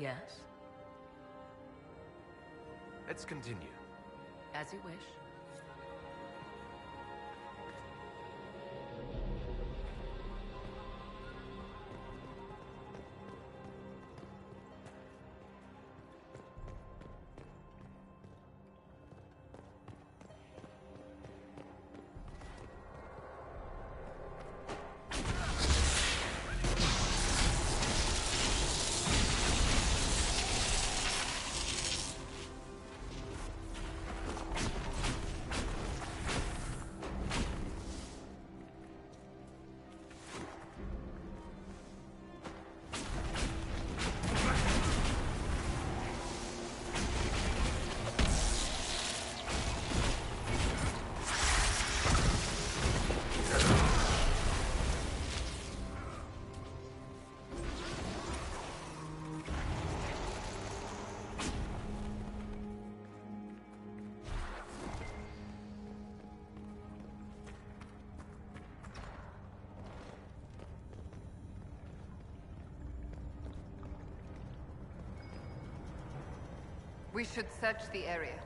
Yes? Let's continue. As you wish. We should search the area.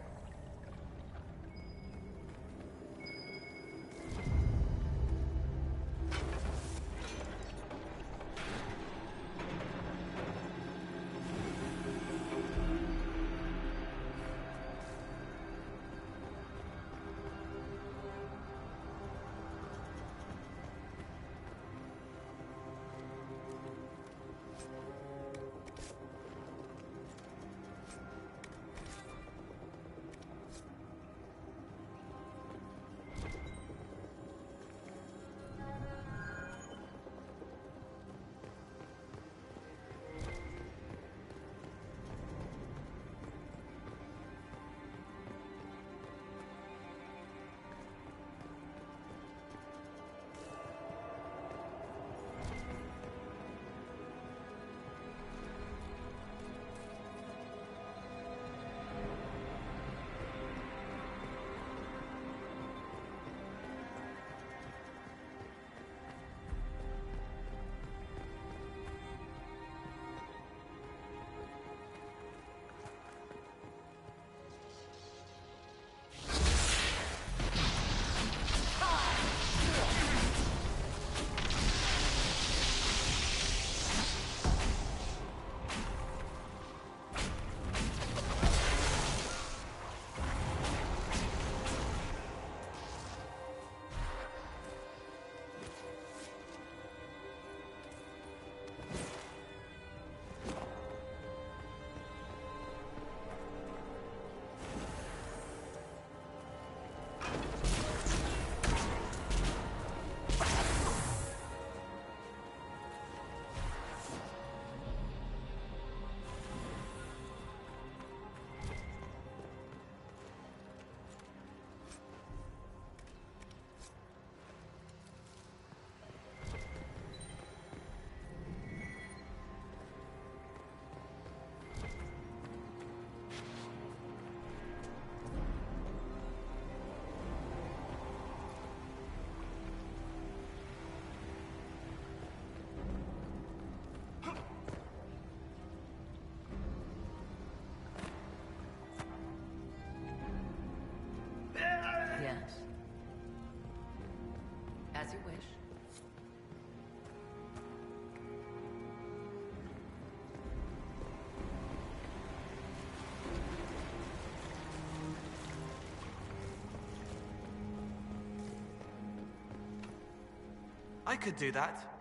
Yes. As you wish. I could do that.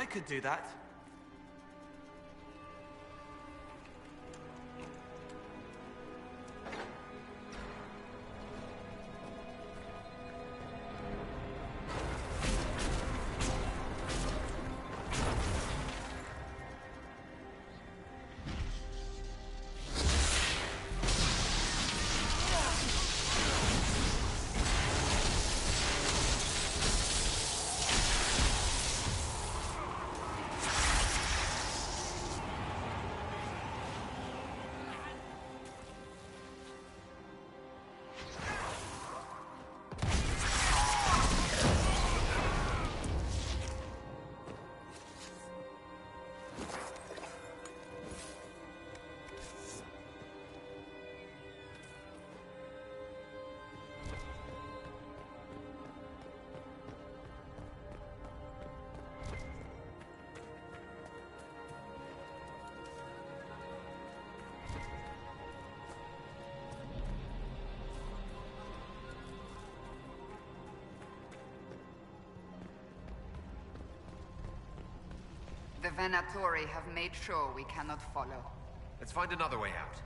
I could do that. The Venatori have made sure we cannot follow. Let's find another way out.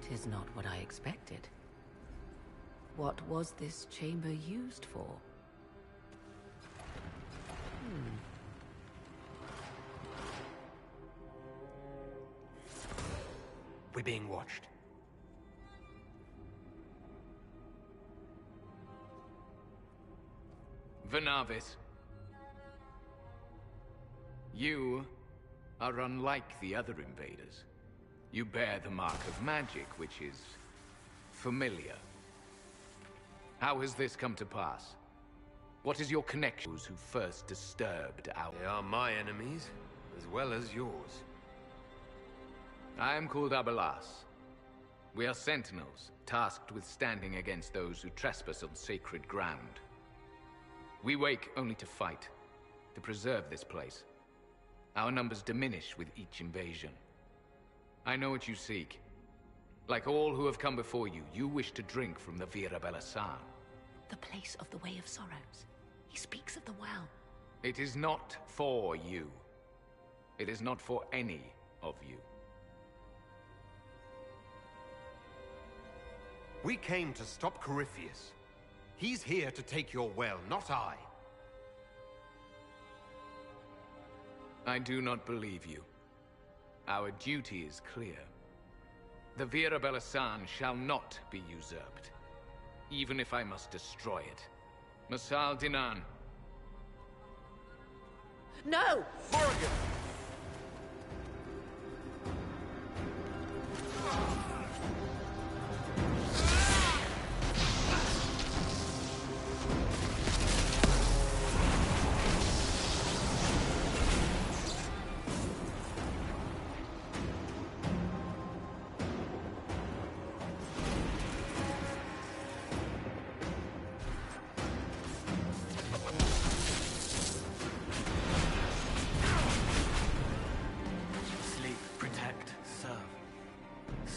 Tis not what I expected. What was this chamber used for? We're being watched. Venavis. You are unlike the other invaders. You bear the mark of magic, which is familiar. How has this come to pass? What is your connection to those who first disturbed our... They are my enemies, as well as yours. I am called Abelas. We are sentinels, tasked with standing against those who trespass on sacred ground. We wake only to fight, to preserve this place. Our numbers diminish with each invasion. I know what you seek. Like all who have come before you, you wish to drink from the Vira Belasan. The place of the Way of Sorrows. He speaks of the well. It is not for you. It is not for any of you. We came to stop Corypheus. He's here to take your well, not I. I do not believe you. Our duty is clear. The Vira Belasan shall not be usurped, even if I must destroy it. Masal Dinan. No! Morrigan!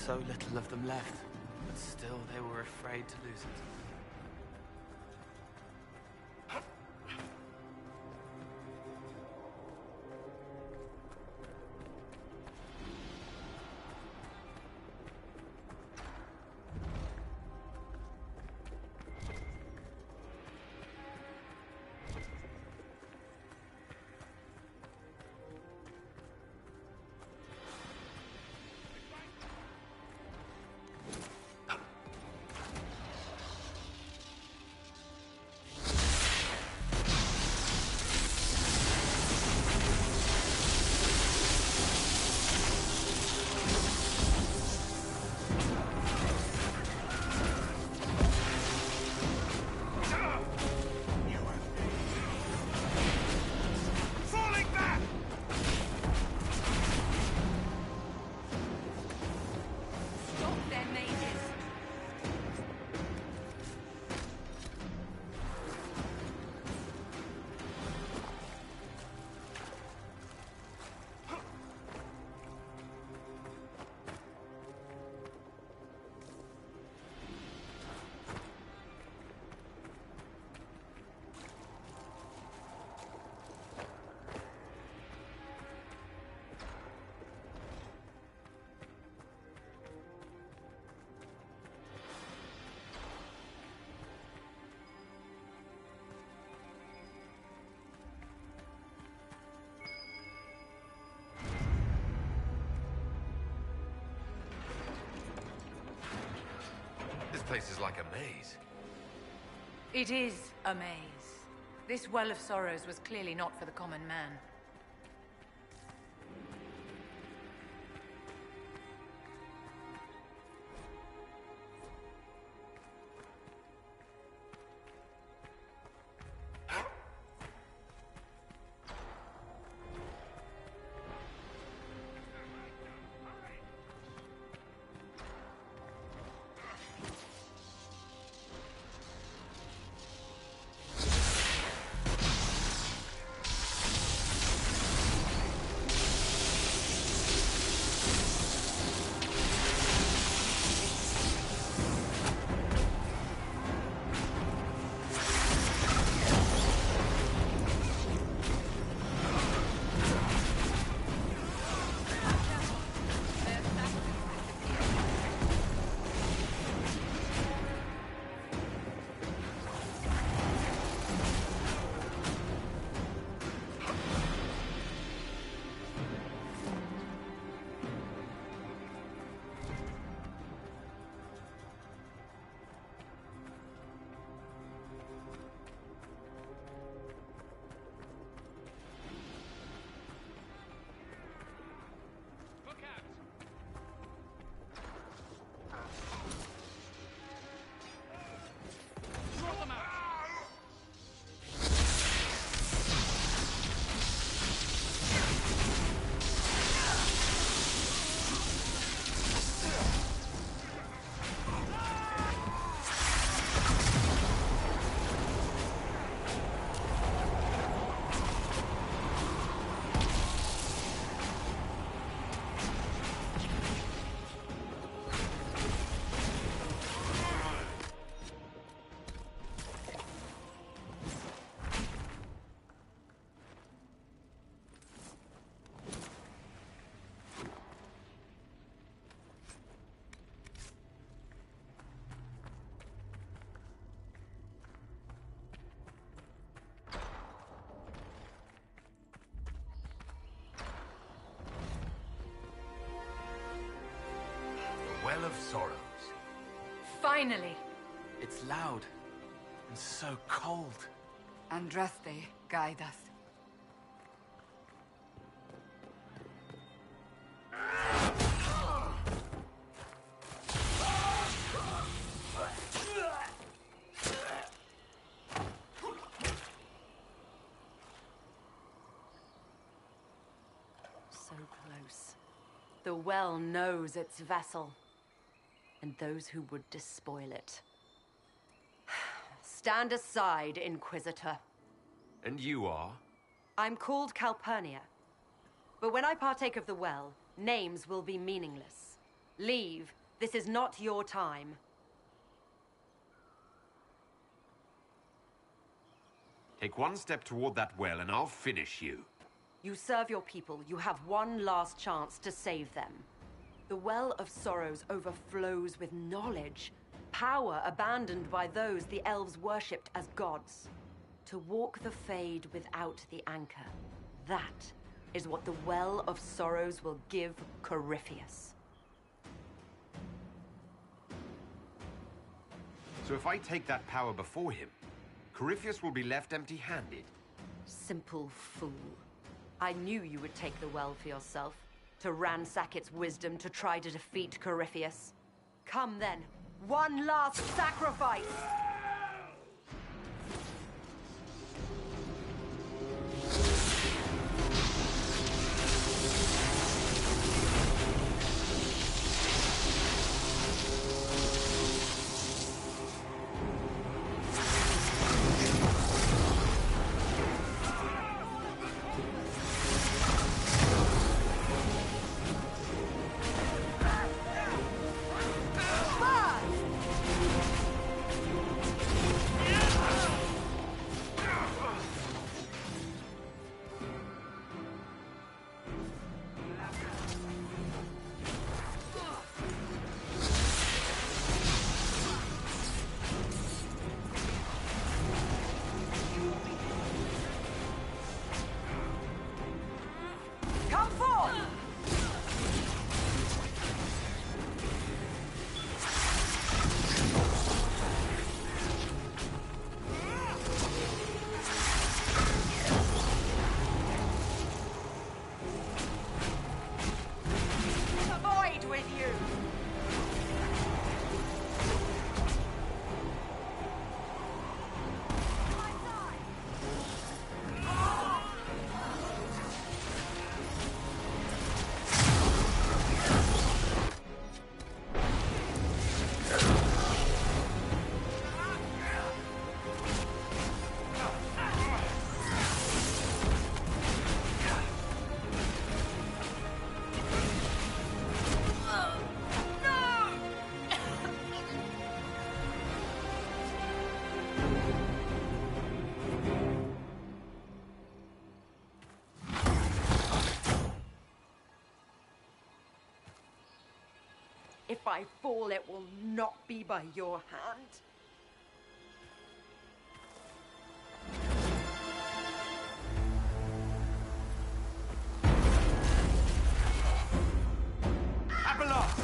So little of them left, but still they were afraid to lose it. place is like a maze. It is a maze. This Well of Sorrows was clearly not for the common man. Well of Sorrows. Finally! It's loud and so cold. Andraste, guide us. So close. The well knows its vessel, and those who would despoil it. Stand aside, Inquisitor. And you are? I'm called Calpurnia. But when I partake of the well, names will be meaningless. Leave. This is not your time. Take one step toward that well and I'll finish you. You serve your people. You have one last chance to save them. The Well of Sorrows overflows with knowledge, power abandoned by those the elves worshipped as gods. To walk the Fade without the anchor, that is what the Well of Sorrows will give Corypheus. So if I take that power before him, Corypheus will be left empty-handed. Simple fool. I knew you would take the well for yourself, to ransack its wisdom to try to defeat Corypheus. Come then, one last sacrifice! If I fall, it will not be by your hand. Abelas!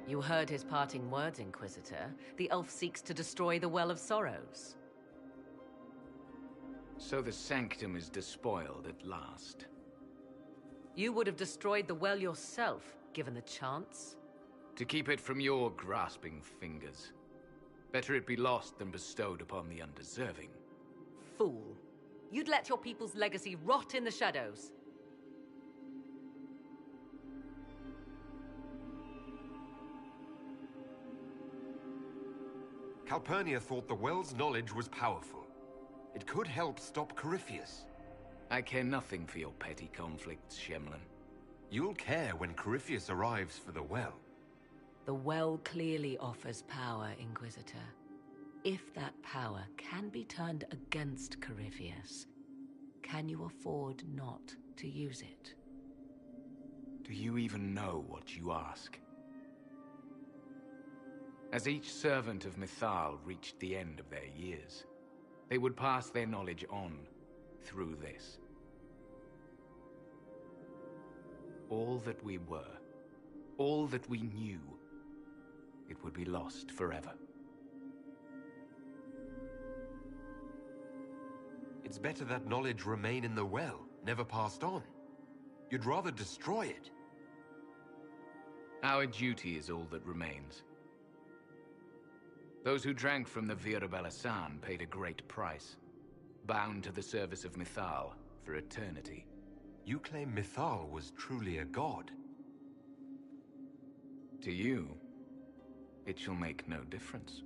You heard his parting words, Inquisitor. The elf seeks to destroy the Well of Sorrows. So the Sanctum is despoiled at last. You would have destroyed the well yourself, given the chance. To keep it from your grasping fingers. Better it be lost than bestowed upon the undeserving. Fool. You'd let your people's legacy rot in the shadows. Calpurnia thought the Well's knowledge was powerful. It could help stop Corypheus. I care nothing for your petty conflicts, Shemlin. You'll care when Corypheus arrives for the Well. The Well clearly offers power, Inquisitor. If that power can be turned against Corypheus, can you afford not to use it? Do you even know what you ask? As each servant of Mythal reached the end of their years, they would pass their knowledge on through this. All that we were, all that we knew, it would be lost forever. It's better that knowledge remain in the Well, never passed on. You'd rather destroy it. Our duty is all that remains. Those who drank from the Virabalasan paid a great price, bound to the service of Mythal for eternity. You claim Mythal was truly a god. To you, it shall make no difference.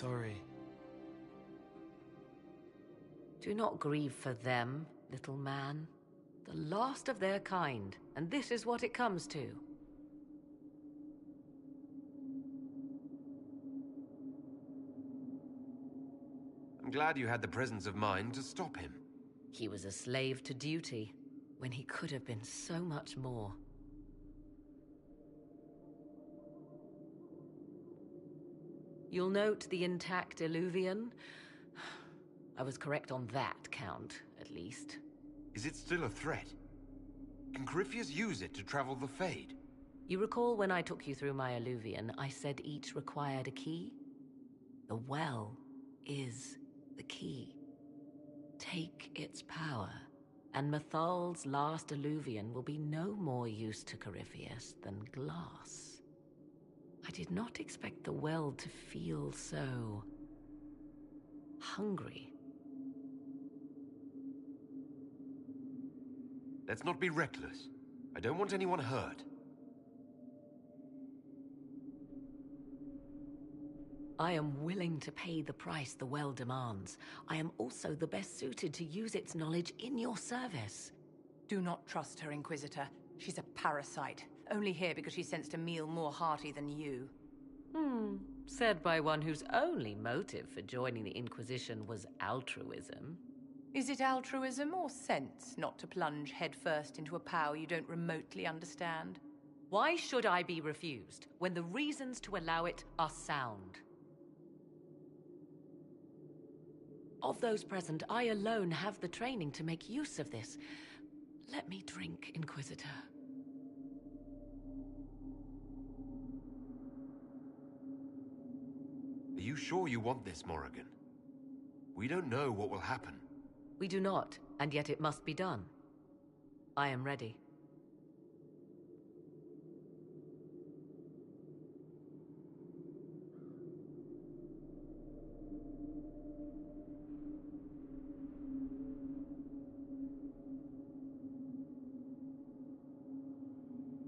Sorry. Do not grieve for them, little man. The last of their kind, and this is what it comes to. I'm glad you had the presence of mind to stop him. He was a slave to duty, when he could have been so much more. You'll note the intact Illuvian. I was correct on that count, at least. Is it still a threat? Can Corypheus use it to travel the Fade? You recall when I took you through my Illuvian, I said each required a key? The Well is the key. Take its power, and Mythal's last Illuvian will be no more use to Corypheus than glass. I did not expect the Well to feel so hungry. Let's not be reckless. I don't want anyone hurt. I am willing to pay the price the Well demands. I am also the best suited to use its knowledge in your service. Do not trust her, Inquisitor. She's a parasite. Only here because she sensed a meal more hearty than you. Said by one whose only motive for joining the Inquisition was altruism. Is it altruism or sense not to plunge headfirst into a power you don't remotely understand? Why should I be refused when the reasons to allow it are sound? Of those present, I alone have the training to make use of this. Let me drink, Inquisitor. Are you sure you want this, Morrigan? We don't know what will happen. We do not, and yet it must be done. I am ready.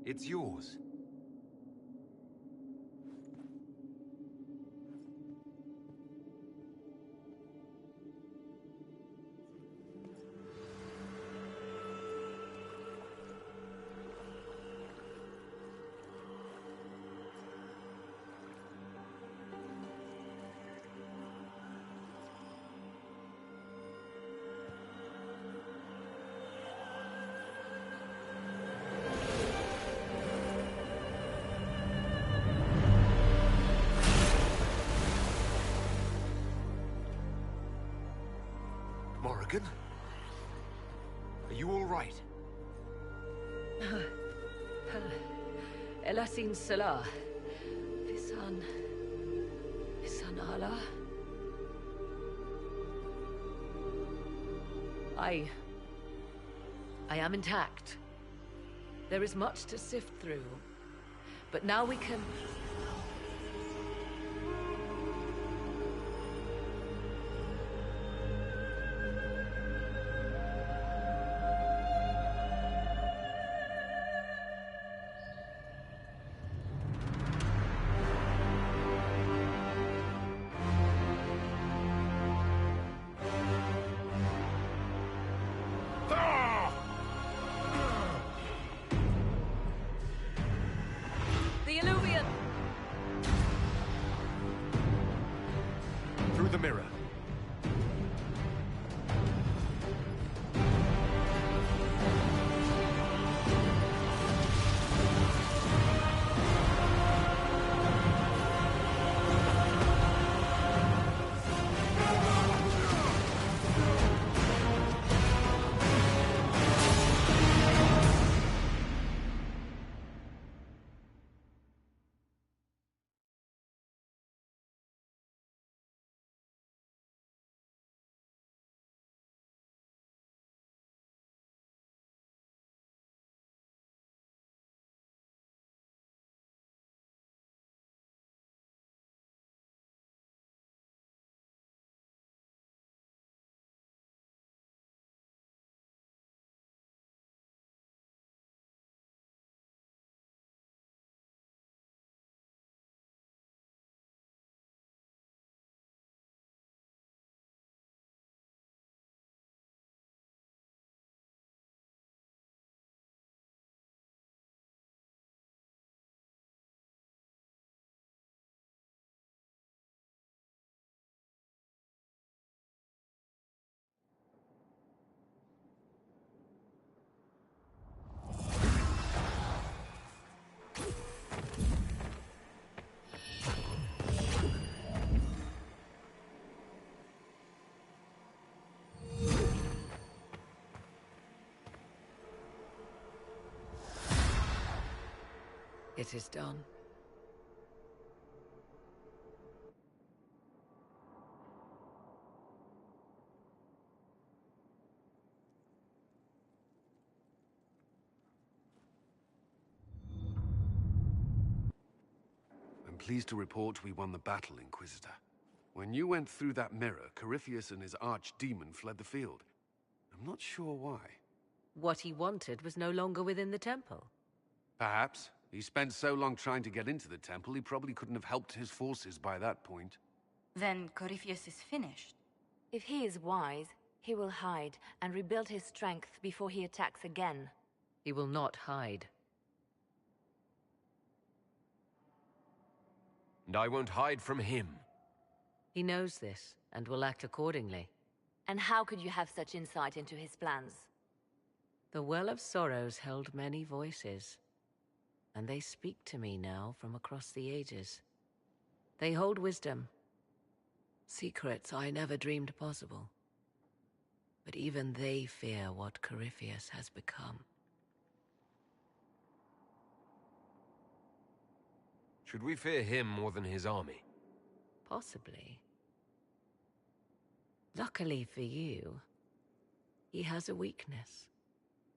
It's yours. Morrigan? Are you all right? Elasin Salah. Visan Allah. I am intact. There is much to sift through. But now we can... The Illuvian! Through the mirror. It is done. I'm pleased to report we won the battle, Inquisitor. When you went through that mirror, Corypheus and his archdemon fled the field. I'm not sure why. What he wanted was no longer within the temple. Perhaps. He spent so long trying to get into the temple, he probably couldn't have helped his forces by that point. Then Corypheus is finished. If he is wise, he will hide and rebuild his strength before he attacks again. He will not hide. And I won't hide from him. He knows this, and will act accordingly. And how could you have such insight into his plans? The Well of Sorrows held many voices, and they speak to me now from across the ages. They hold wisdom, secrets I never dreamed possible. But even they fear what Corypheus has become. Should we fear him more than his army? Possibly. Luckily for you, he has a weakness.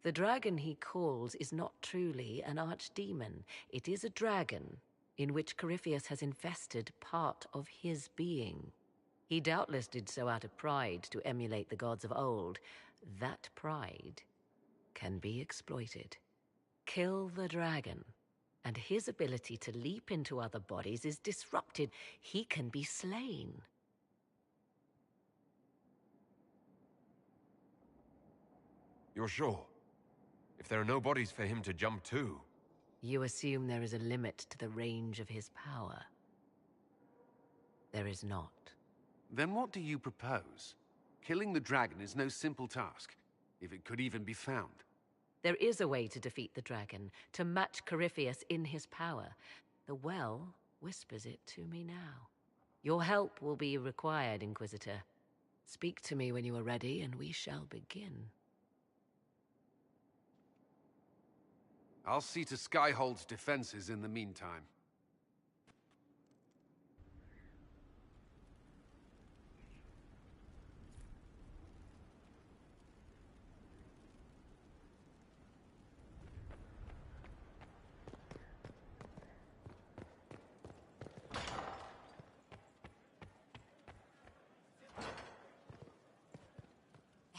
The dragon he calls is not truly an archdemon. It is a dragon in which Corypheus has infested part of his being. He doubtless did so out of pride to emulate the gods of old. That pride can be exploited. kill the dragon, and his ability to leap into other bodies is disrupted. He can be slain. You're sure? If there are no bodies for him to jump to... You assume there is a limit to the range of his power. There is not. Then what do you propose? Killing the dragon is no simple task, if it could even be found. There is a way to defeat the dragon, to match Corypheus in his power. The well whispers it to me now. Your help will be required, Inquisitor. Speak to me when you are ready, and we shall begin. I'll see to Skyhold's defenses in the meantime.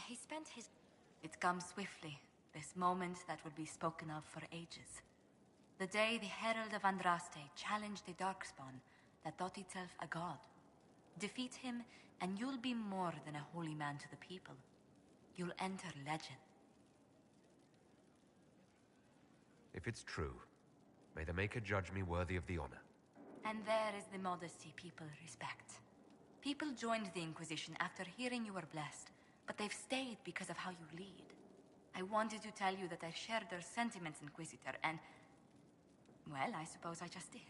He spent his... It comes swiftly, this moment that will be spoken of for ages. The day the Herald of Andraste challenged the Darkspawn that thought itself a god. Defeat him, and you'll be more than a holy man to the people. You'll enter legend. If it's true, may the Maker judge me worthy of the honor. And there is the modesty people respect. People joined the Inquisition after hearing you were blessed, but they've stayed because of how you lead. I wanted to tell you that I shared their sentiments, Inquisitor, and... well, I suppose I just did.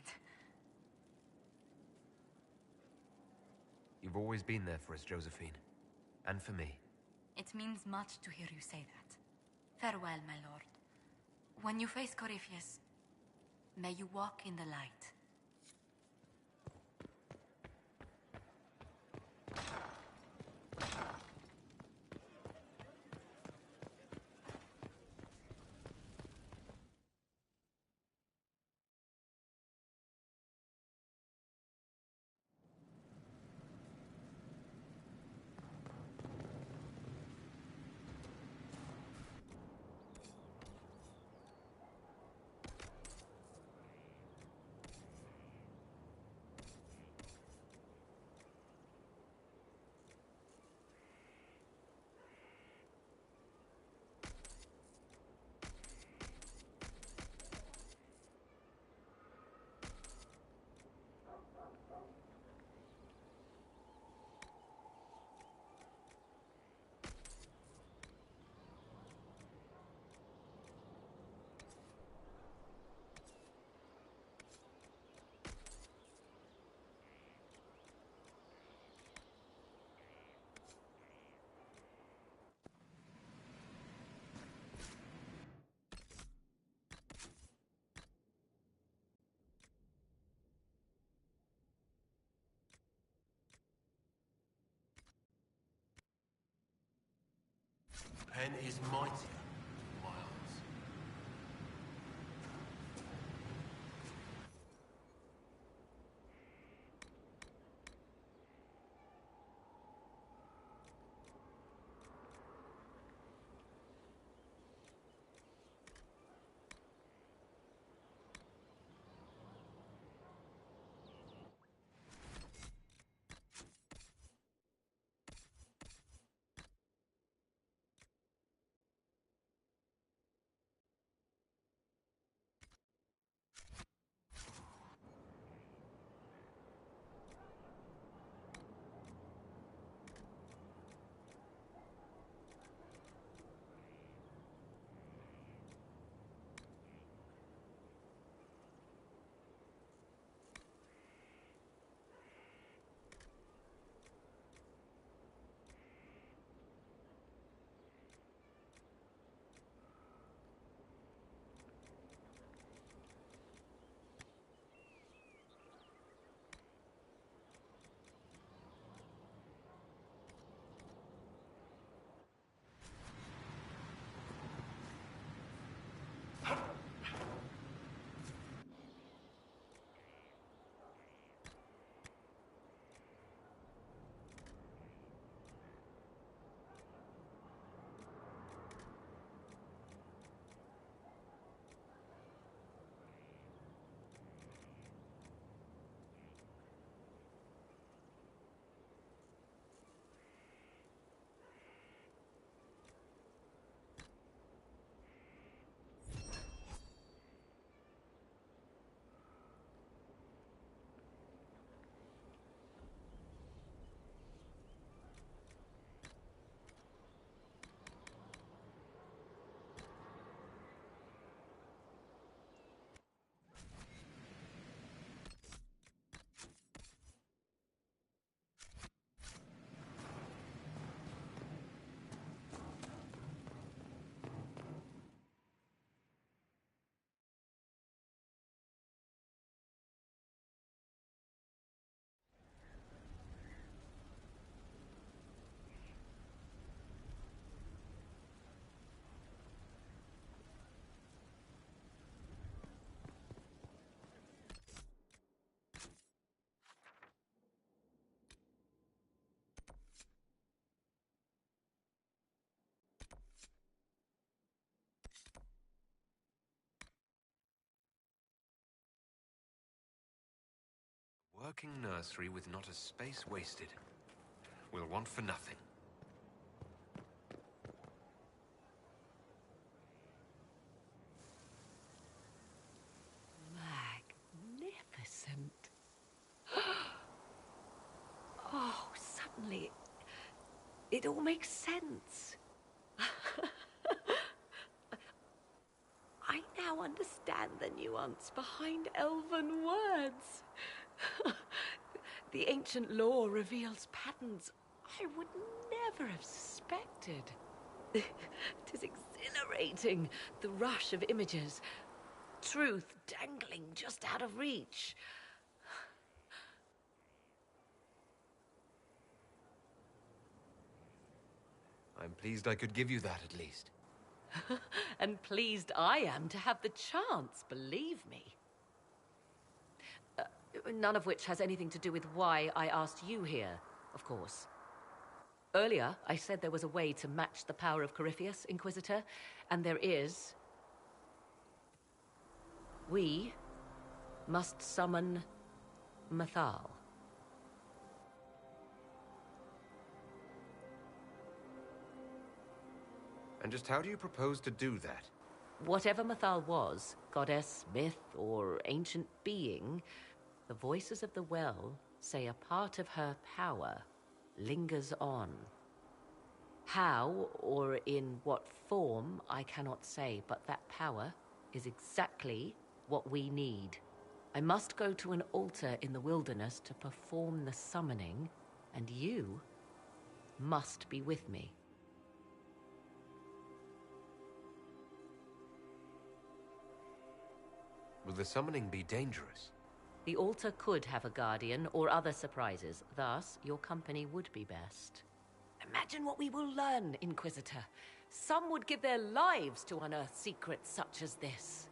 You've always been there for us, Josephine. And for me. It means much to hear you say that. Farewell, my lord. When you face Corypheus, may you walk in the light. Pen is mighty. working nursery with not a space wasted. We'll want for nothing. Magnificent. Oh, suddenly, it all makes sense. I now understand the nuance behind elven words. The ancient lore reveals patterns I would never have suspected. It is exhilarating, the rush of images. Truth dangling just out of reach. I'm pleased I could give you that at least. And pleased I am to have the chance, believe me. None of which has anything to do with why I asked you here, of course. Earlier, I said there was a way to match the power of Corypheus, Inquisitor, and there is. We must summon Mathal. And just how do you propose to do that? Whatever Mathal was, goddess, myth, or ancient being, the voices of the well say a part of her power lingers on. How, or in what form, I cannot say, but that power is exactly what we need. I must go to an altar in the wilderness to perform the summoning, and you must be with me. Will the summoning be dangerous? The altar could have a guardian or other surprises, thus your company would be best. Imagine what we will learn, Inquisitor. Some would give their lives to unearth secrets such as this.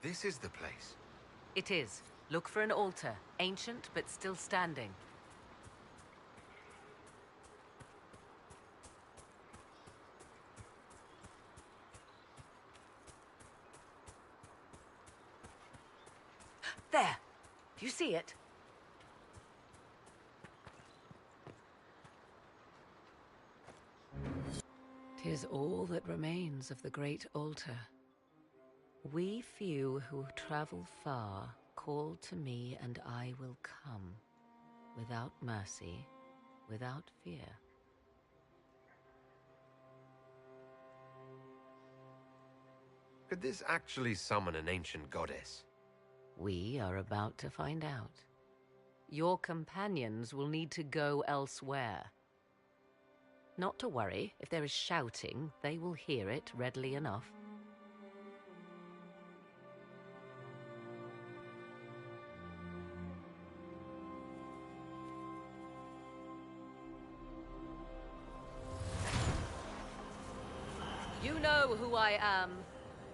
This is the place. It is. Look for an altar, ancient but still standing. There! Do you see it? 'Tis all that remains of the great altar. We few who travel far call to me and I will come, without mercy, without fear. Could this actually summon an ancient goddess? We are about to find out. Your companions will need to go elsewhere. Not to worry, if there is shouting, they will hear it readily enough. You know who I am.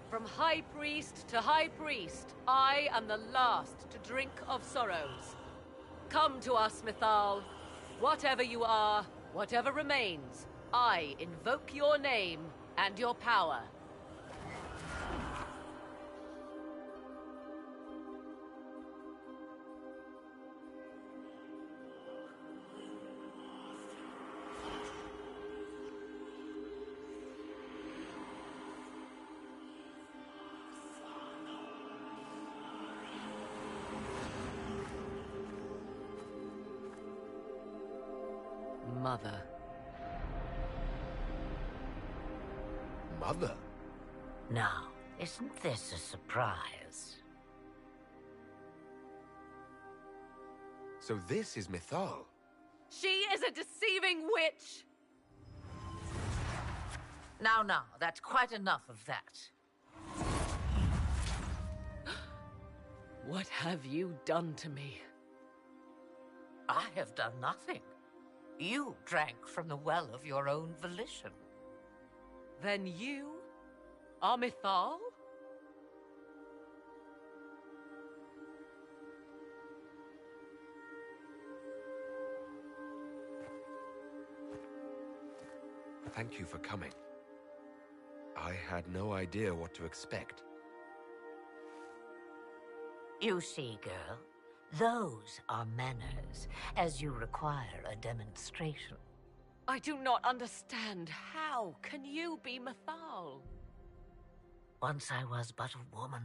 From High Priest to High Priest, I am the last to drink of sorrows. Come to us, Mathal. Whatever you are, whatever remains, I invoke your name and your power. mother. Mother? Now, isn't this a surprise? So this is Mythal. She is a deceiving witch! Now, that's quite enough of that. What have you done to me? I have done nothing. You drank from the well of your own volition. Then you are Mythal? Thank you for coming. I had no idea what to expect. You see, girl, those are manners, as you require a demonstration. I do not understand. How can you be Mythal? Once I was but a woman,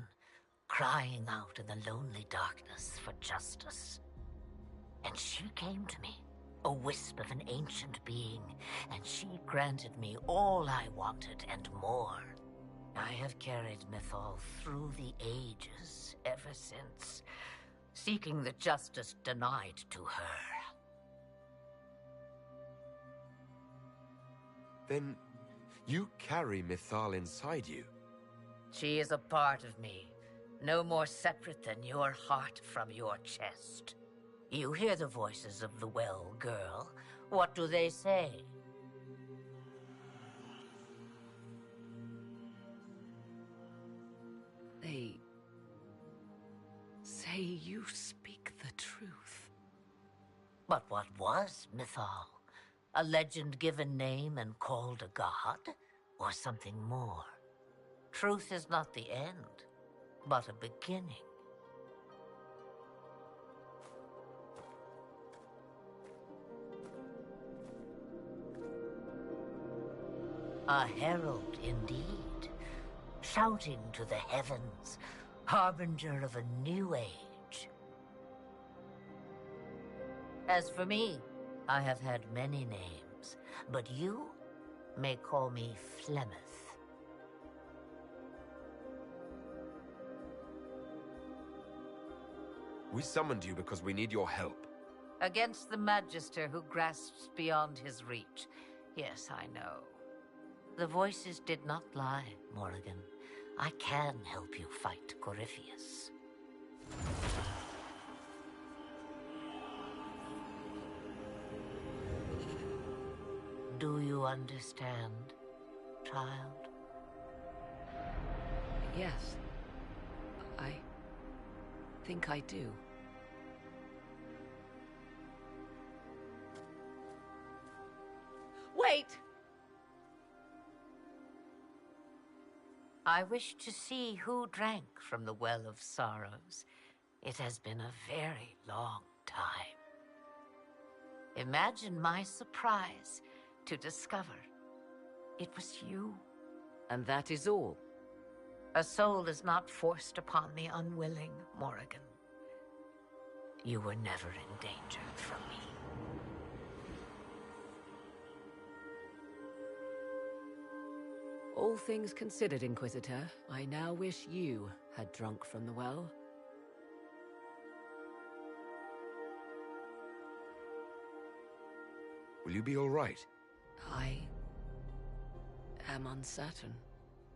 crying out in the lonely darkness for justice. And she came to me, a wisp of an ancient being, and she granted me all I wanted and more. I have carried Mythal through the ages ever since, seeking the justice denied to her. Then you carry Mythal inside you. She is a part of me, no more separate than your heart from your chest. You hear the voices of the well, girl. What do they say? They say you speak the truth. But what was Mythal? A legend given name and called a god? Or something more? Truth is not the end, but a beginning. A herald indeed, shouting to the heavens, harbinger of a new age. As for me, I have had many names, but you may call me Flemeth. We summoned you because we need your help. Against the Magister who grasps beyond his reach. Yes, I know. The voices did not lie, Morrigan. I can help you fight Corypheus. Do you understand, child? Yes. I think I do. Wait! I wish to see who drank from the Well of Sorrows. It has been a very long time. Imagine my surprise to discover it was you. And that is all? A soul is not forced upon the unwilling, Morrigan. You were never endangered from me. All things considered, Inquisitor, I now wish you had drunk from the well. Will you be all right? I am uncertain.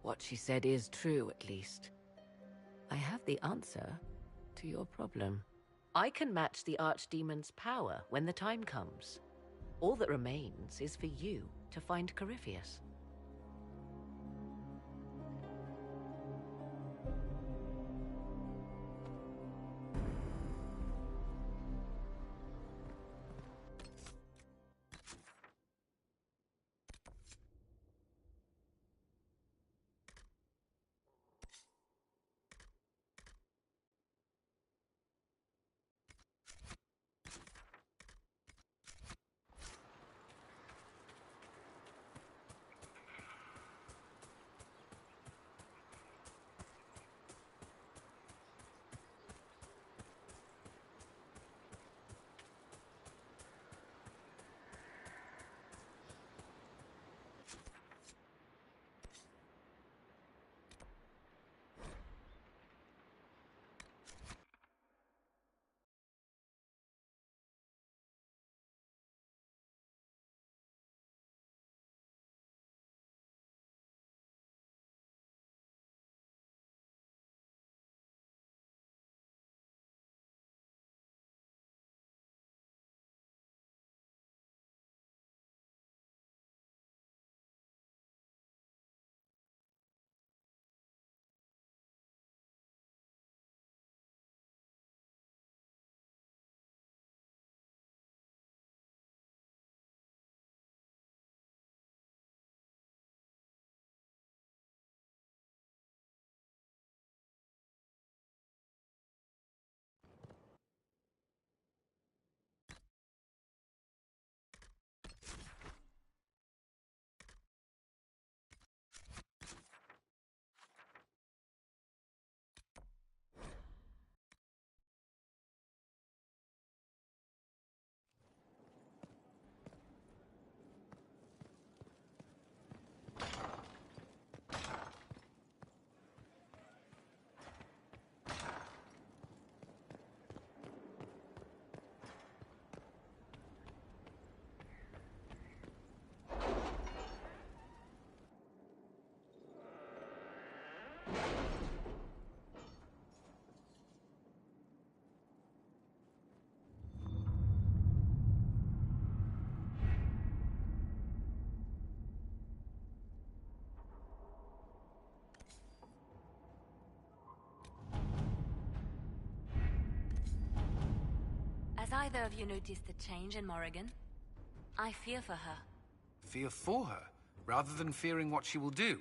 What she said is true, at least. I have the answer to your problem. I can match the Archdemon's power when the time comes. All that remains is for you to find Corypheus. either of you noticed the change in Morrigan? I fear for her. Fear for her, rather than fearing what she will do.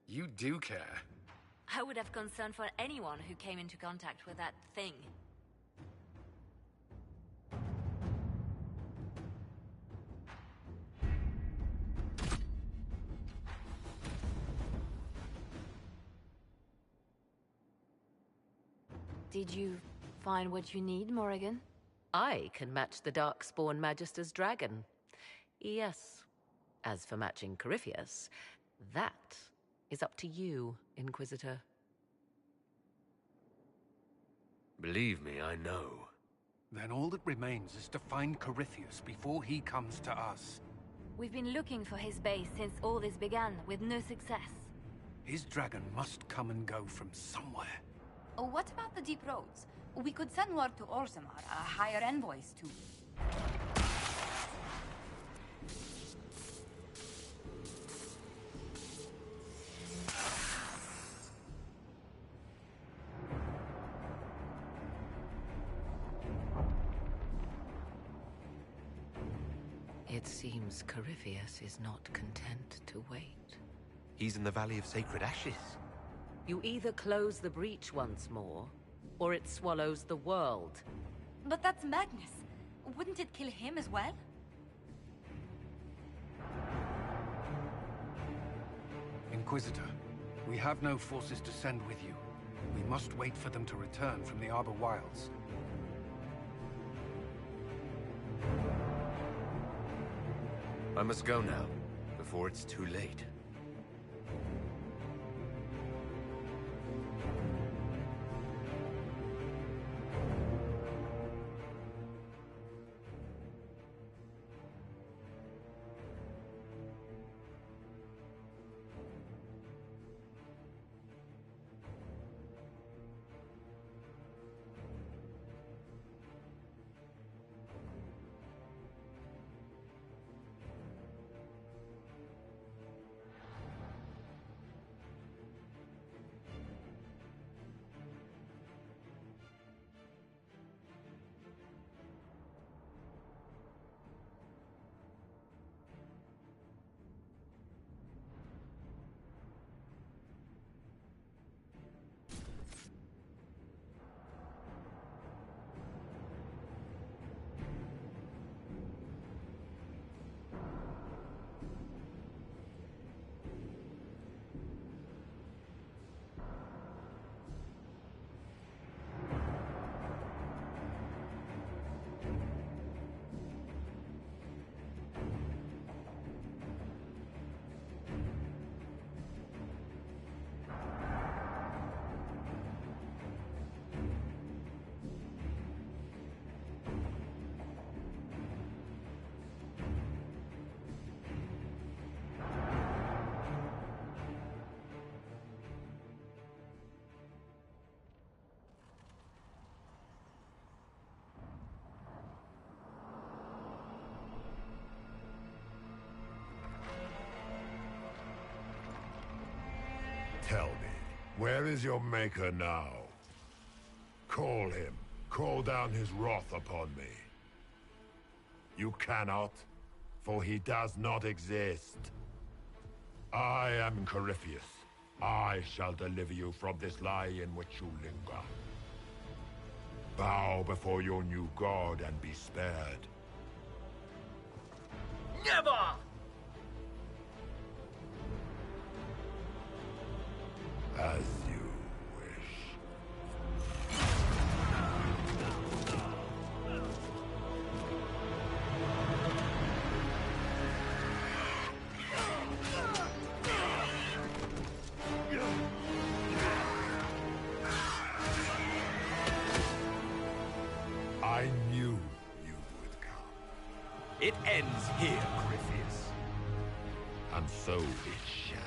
You do care. I would have concern for anyone who came into contact with that thing. Did you find what you need, Morrigan? I can match the Darkspawn Magister's dragon. Yes. As for matching Corypheus, that is up to you, Inquisitor. Believe me, I know. Then all that remains is to find Corypheus before he comes to us. We've been looking for his base since all this began, with no success. His dragon must come and go from somewhere. Oh, what about the deep roads? We could send word to Orzammar, hire envoys to... It seems Corypheus is not content to wait. He's in the Valley of Sacred Ashes. You either close the breach once more, or it swallows the world. But that's Magnus. Wouldn't it kill him as well? Inquisitor, we have no forces to send with you. We must wait for them to return from the Arbor Wilds. I must go now, before it's too late. Tell me, where is your maker now? Call him. Call down his wrath upon me. You cannot, for he does not exist. I am Corypheus. I shall deliver you from this lie in which you linger. Bow before your new god and be spared. Never! As you wish. I knew you would come. It ends here, Corypheus. And so it shall.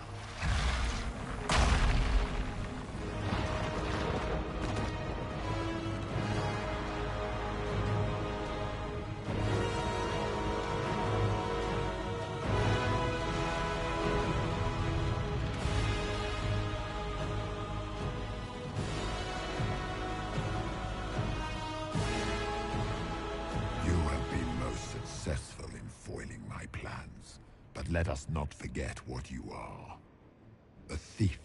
let us not forget what you are. A thief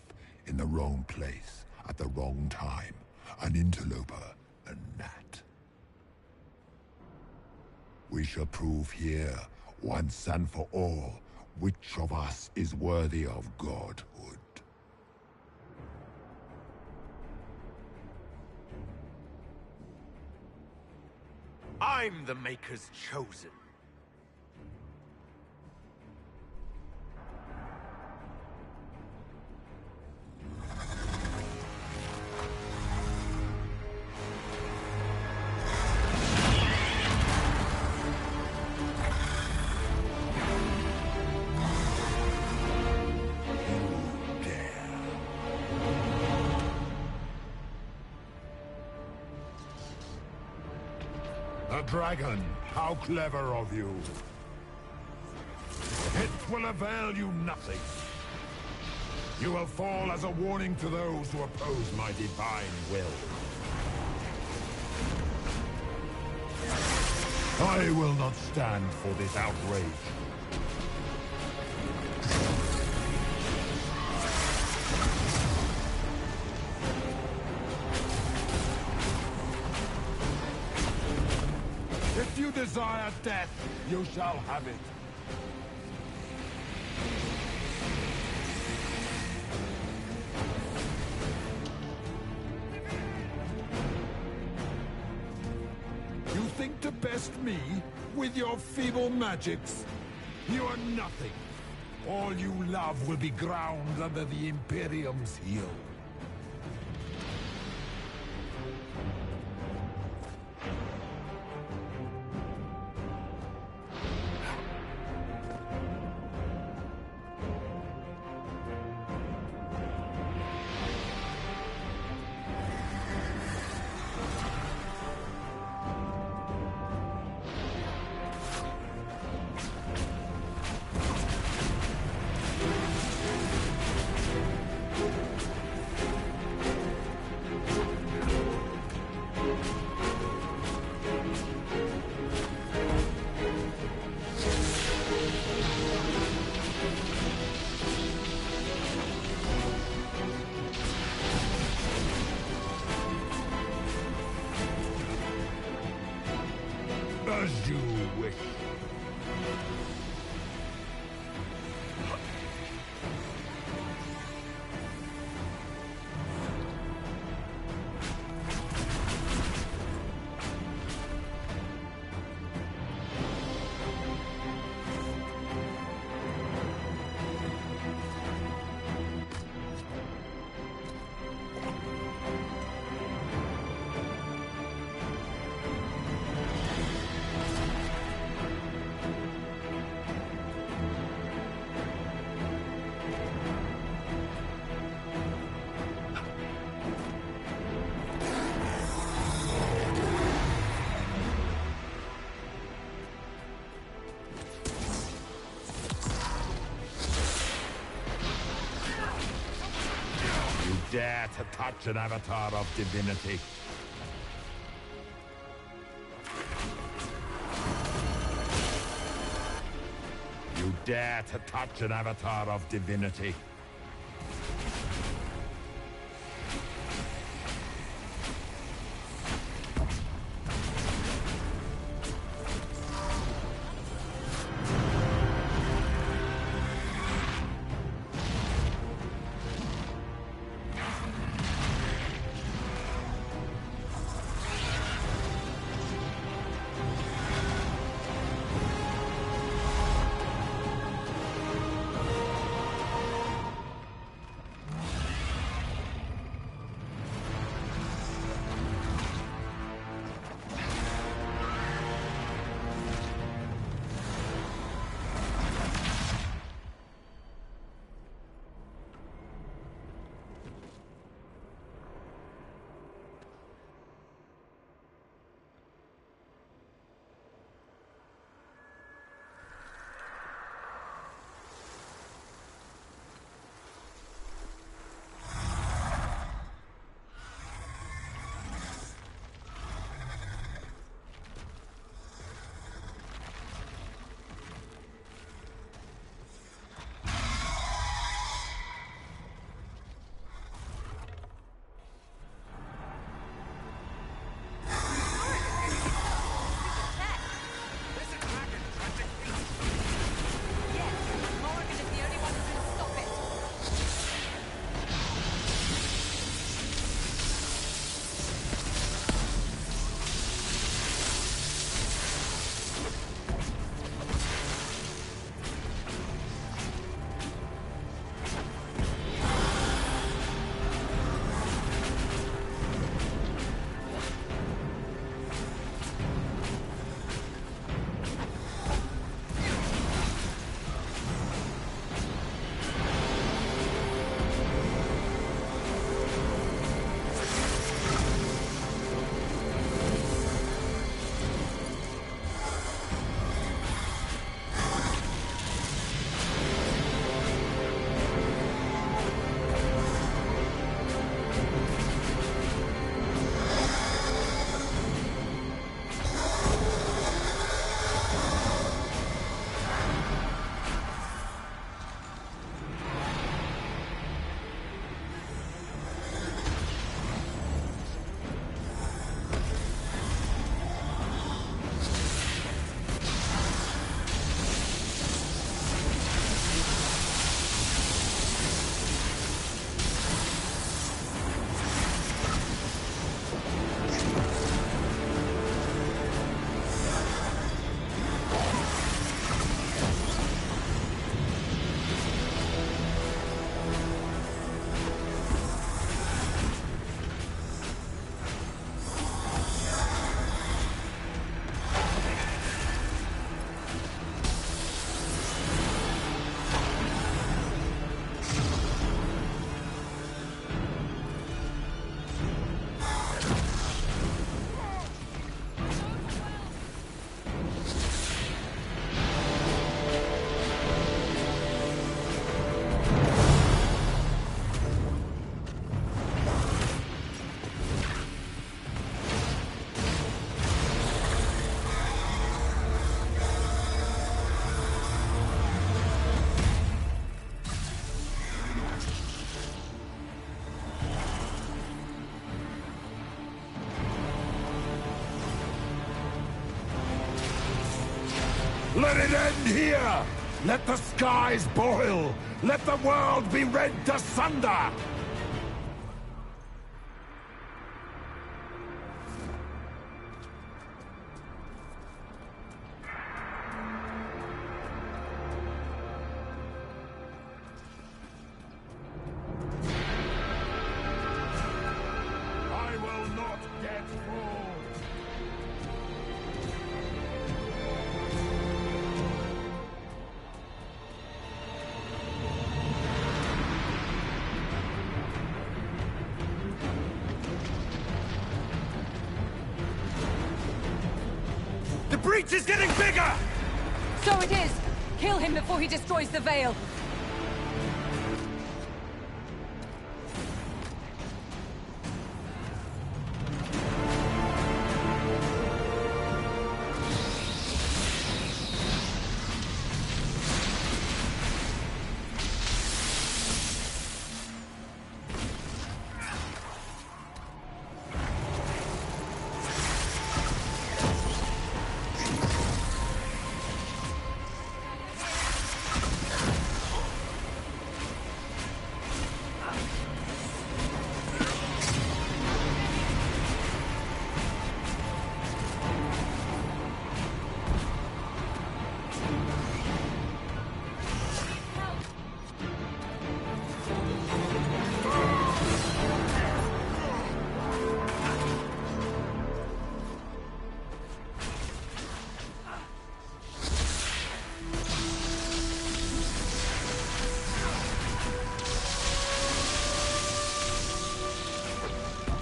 in the wrong place, at the wrong time. An interloper, a gnat. We shall prove here, once and for all, which of us is worthy of godhood. I'm the Maker's chosen. A dragon, how clever of you. It will avail you nothing. You will fall as a warning to those who oppose my divine will. I will not stand for this outrage. If you desire death, you shall have it. You think to best me with your feeble magics? You are nothing. All you love will be ground under the Imperium's heel. As you wish. Dare to touch an avatar of divinity. You dare to touch an avatar of divinity. Let it end here! Let the skies boil! Let the world be rent asunder! I will not get fooled! The breach is getting bigger! So it is! Kill him before he destroys the Veil!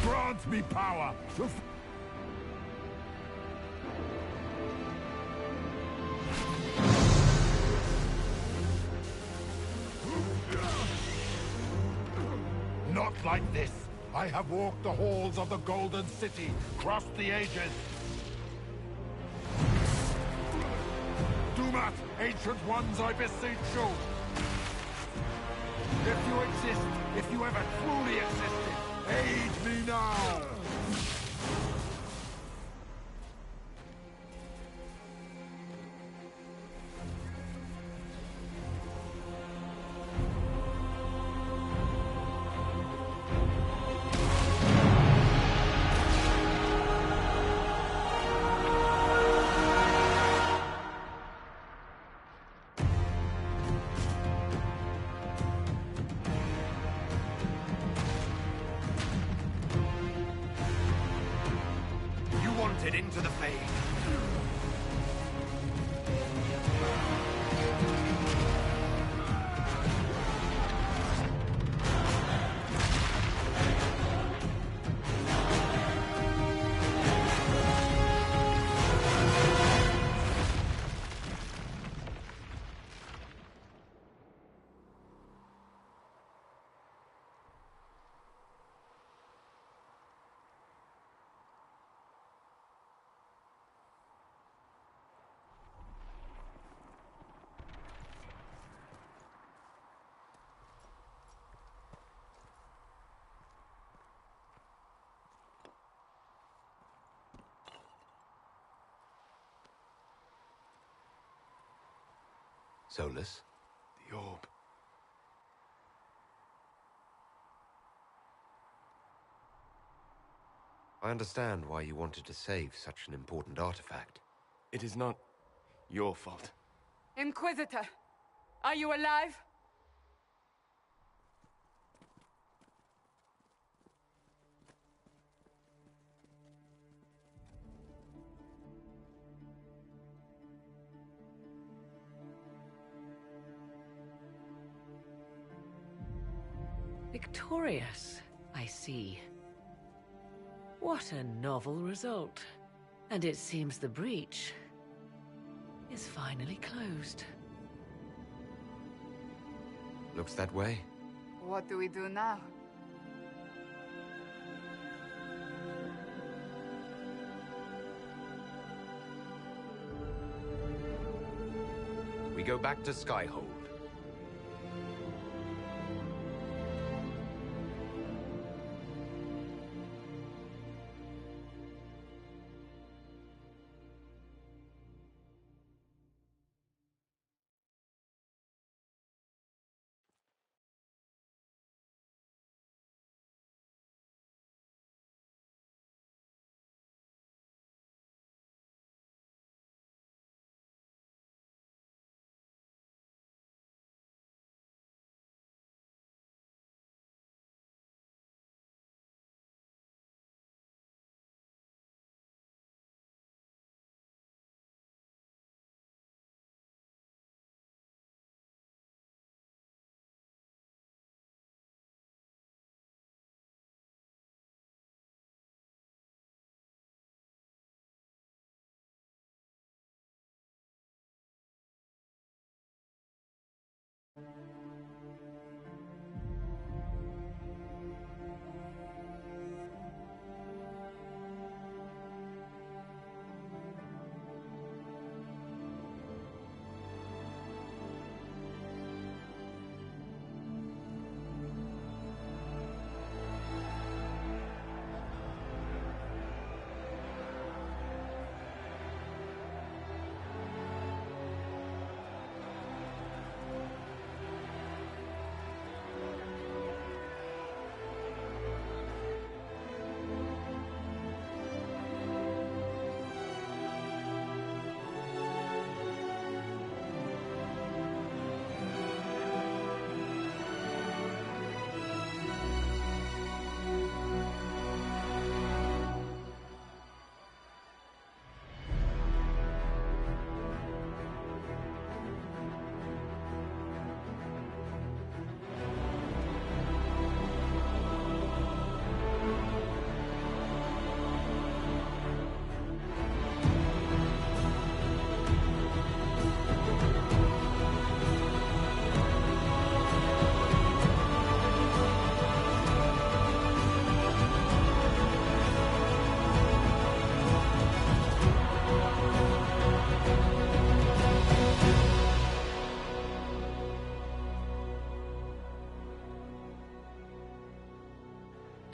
Grant me power to... Not like this. I have walked the halls of the Golden City, crossed the ages. Dumat, ancient ones, I beseech you. If you exist, if you ever truly existed, aid me now! Into the fade. Solus? The orb. I understand why you wanted to save such an important artifact. It is not your fault. Inquisitor! Are you alive? Victorious, I see. What a novel result. And it seems the breach is finally closed. Looks that way. What do we do now? We go back to Skyhold.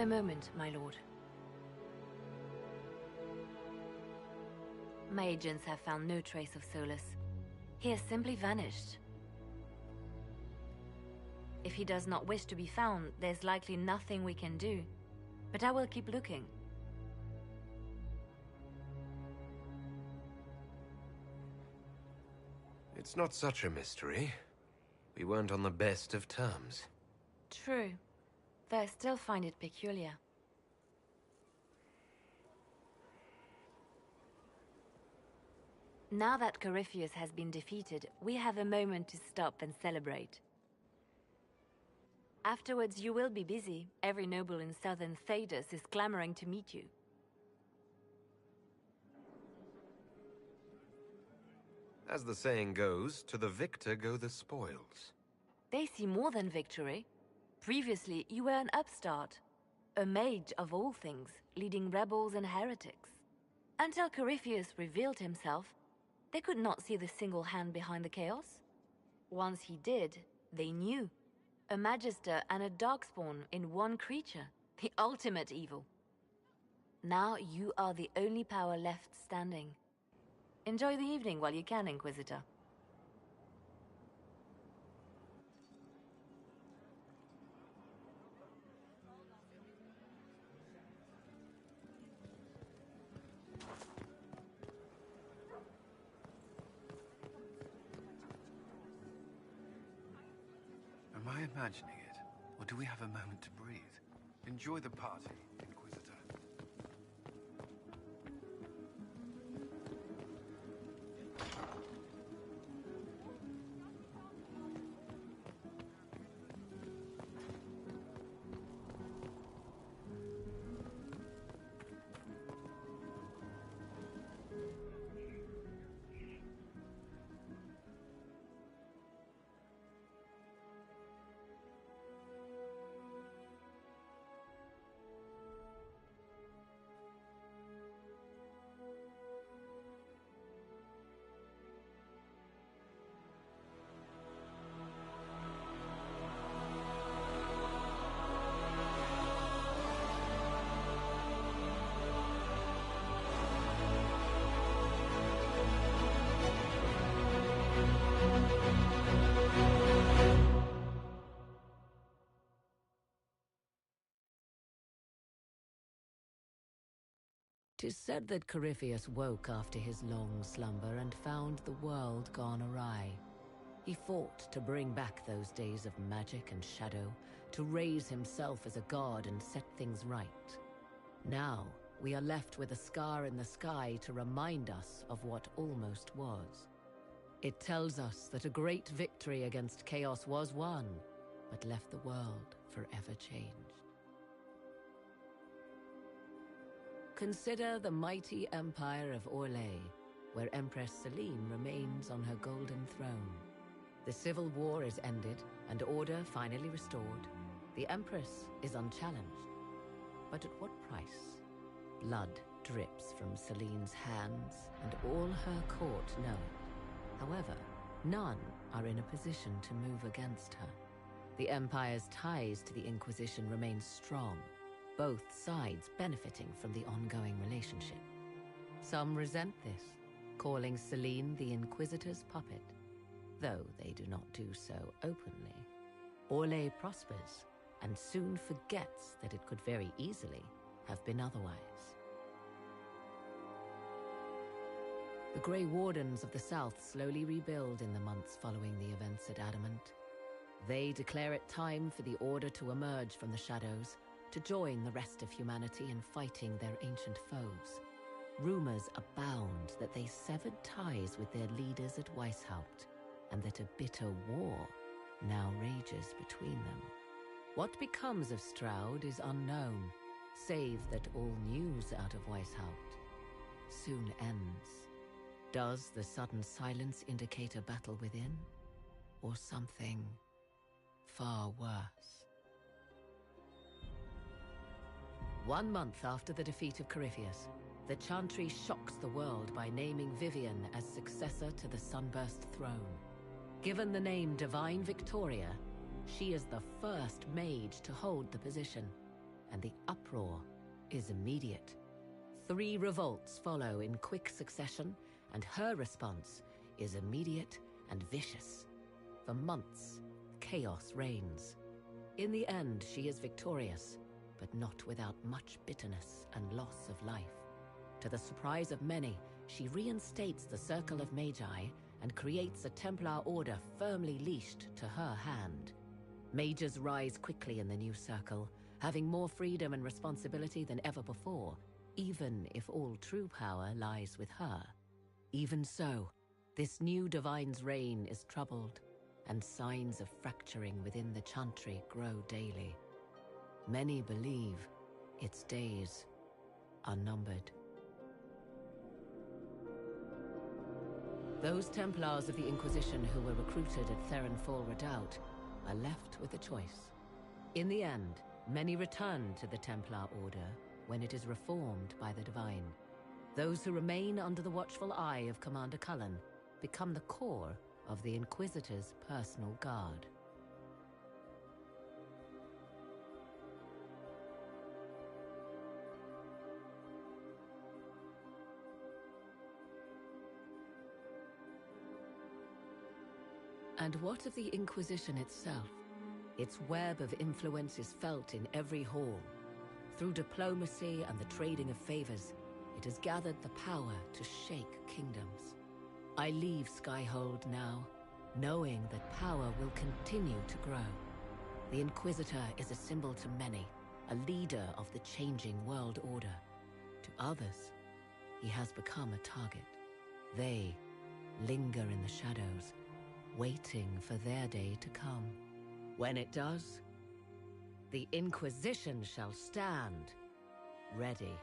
A moment, my lord. My agents have found no trace of Solus. He has simply vanished. If he does not wish to be found, there's likely nothing we can do. But I will keep looking. It's not such a mystery. We weren't on the best of terms. True, though I still find it peculiar. Now that Corypheus has been defeated, we have a moment to stop and celebrate. Afterwards, you will be busy. Every noble in southern Thedas is clamoring to meet you. As the saying goes, to the victor go the spoils. They see more than victory. Previously, you were an upstart. A mage of all things, leading rebels and heretics. Until Corypheus revealed himself, they could not see the single hand behind the chaos. Once he did, they knew. A magister and a darkspawn in one creature. The ultimate evil. Now you are the only power left standing. Enjoy the evening while you can, Inquisitor. Am I imagining it? Or do we have a moment to breathe? Enjoy the party, Inquisitor. Tis said that Corypheus woke after his long slumber and found the world gone awry. He fought to bring back those days of magic and shadow, to raise himself as a god and set things right. Now, we are left with a scar in the sky to remind us of what almost was. It tells us that a great victory against chaos was won, but left the world forever changed. Consider the mighty empire of Orlais, where Empress Selene remains on her golden throne. The civil war is ended, and order finally restored. The Empress is unchallenged. But at what price? Blood drips from Selene's hands, and all her court know it. However, none are in a position to move against her. The Empire's ties to the Inquisition remain strong, both sides benefiting from the ongoing relationship. Some resent this, calling Selene the Inquisitor's puppet, though they do not do so openly. Orlais prospers, and soon forgets that it could very easily have been otherwise. The Grey Wardens of the South slowly rebuild in the months following the events at Adamant. They declare it time for the Order to emerge from the shadows, to join the rest of humanity in fighting their ancient foes. Rumors abound that they severed ties with their leaders at Weishaupt, and that a bitter war now rages between them. What becomes of Stroud is unknown, save that all news out of Weishaupt soon ends. Does the sudden silence indicate a battle within, or something far worse? 1 month after the defeat of Corypheus, the Chantry shocks the world by naming Vivian as successor to the Sunburst throne. Given the name Divine Victoria, she is the first mage to hold the position, and the uproar is immediate. 3 revolts follow in quick succession, and her response is immediate and vicious. For months, chaos reigns. In the end, she is victorious, but not without much bitterness and loss of life. To the surprise of many, she reinstates the Circle of Magi and creates a Templar order firmly leashed to her hand. Mages rise quickly in the new circle, having more freedom and responsibility than ever before, even if all true power lies with her. Even so, this new divine's reign is troubled, and signs of fracturing within the Chantry grow daily. Many believe its days are numbered. Those Templars of the Inquisition who were recruited at Theron Fall Redoubt are left with a choice. In the end, many return to the Templar Order when it is reformed by the Divine. Those who remain under the watchful eye of Commander Cullen become the core of the Inquisitor's personal guard. And what of the Inquisition itself? Its web of influence is felt in every hall. Through diplomacy and the trading of favors, it has gathered the power to shake kingdoms. I leave Skyhold now, knowing that power will continue to grow. The Inquisitor is a symbol to many, a leader of the changing world order. To others, he has become a target. They linger in the shadows, waiting for their day to come. When it does, the Inquisition shall stand ready.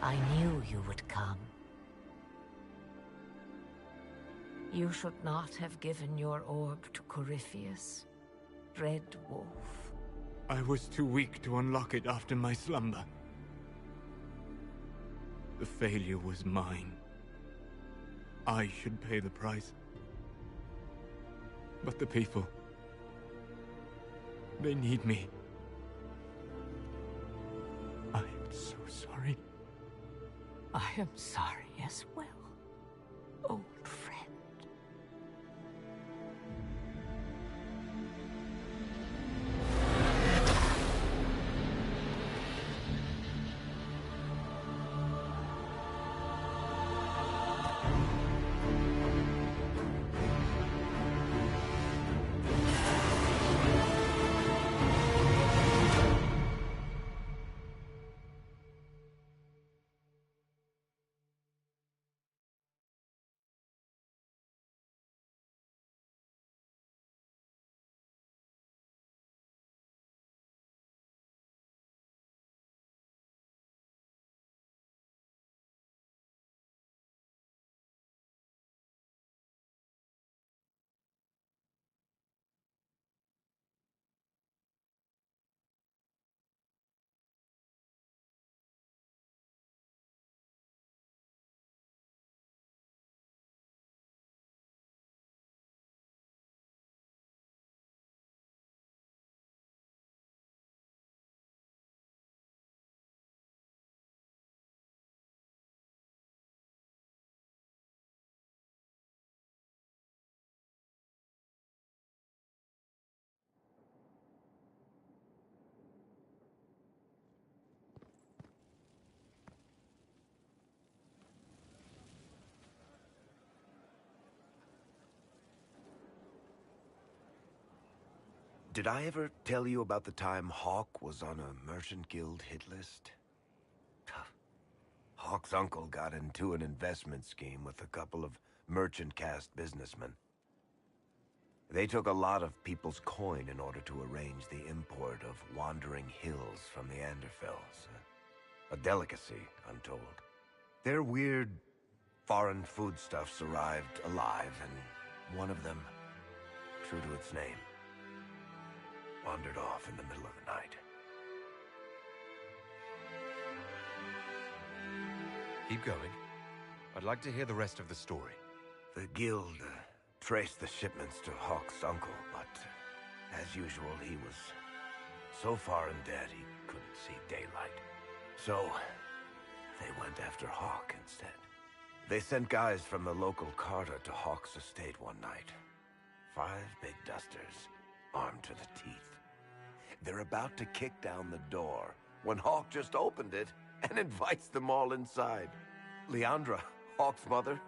I knew you would come. You should not have given your orb to Corypheus, Red Wolf. I was too weak to unlock it after my slumber. The failure was mine. I should pay the price. But the people... they need me. I am so sorry. I am sorry as well, old friend. Did I ever tell you about the time Hawk was on a Merchant Guild hit list? Hawk's uncle got into an investment scheme with a couple of merchant caste businessmen. They took a lot of people's coin in order to arrange the import of wandering hills from the Anderfells. A delicacy, I'm told. Their weird, foreign foodstuffs arrived alive, and one of them, true to its name, wandered off in the middle of the night. Keep going. I'd like to hear the rest of the story. The guild traced the shipments to Hawk's uncle, but as usual, he was so far in debt he couldn't see daylight. So they went after Hawk instead. They sent guys from the local carter to Hawk's estate one night. 5 big dusters, armed to the teeth. They're about to kick down the door when Hawk just opened it and invites them all inside. Leandra, Hawk's mother,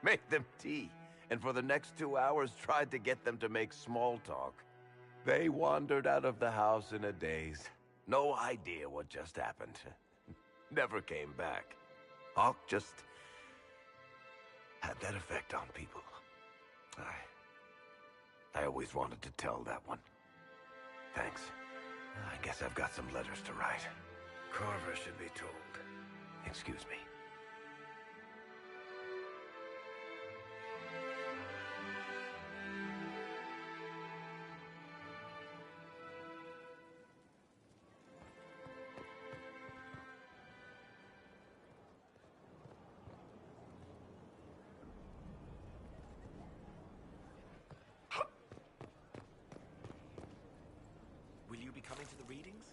made them tea, and for the next 2 hours tried to get them to make small talk. They wandered out of the house in a daze. No idea what just happened. Never came back. Hawk just had that effect on people. I always wanted to tell that one. Thanks. I guess I've got some letters to write. Carver should be told. Excuse me. Will you be coming to the readings?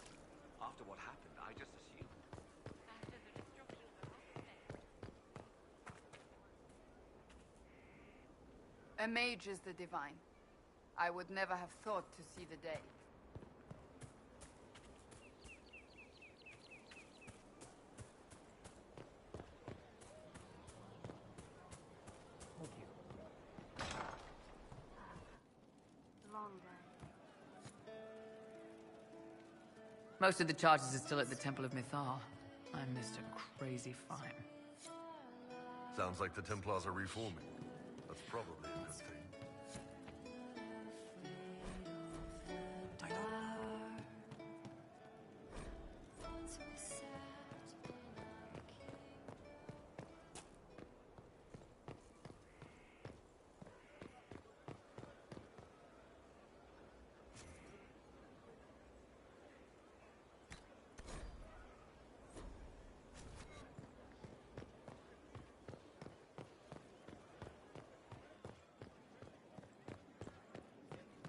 After what happened, I just assumed. A mage is the divine. I would never have thought to see the day. Most of the charges are still at the Temple of Mythal. I missed a crazy fine. Sounds like the Templars are reforming. That's probably a good thing.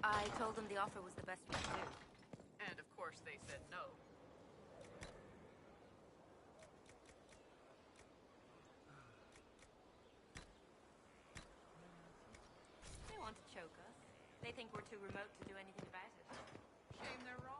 I told them the offer was the best we could do. And of course they said no. They want to choke us. They think we're too remote to do anything about it. Shame they're wrong.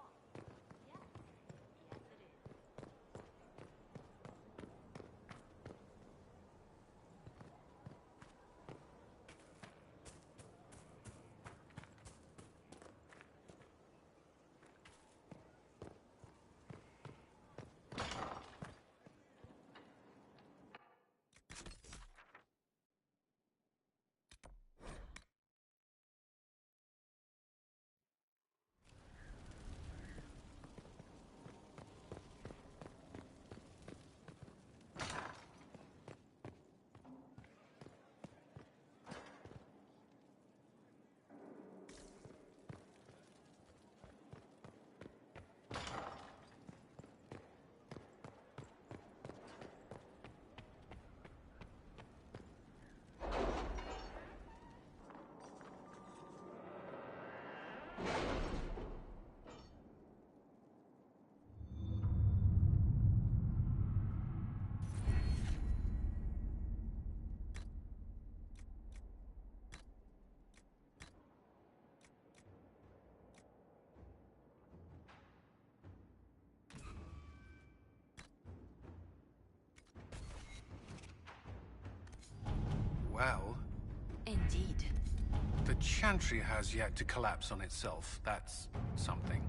Chantry has yet to collapse on itself. That's something.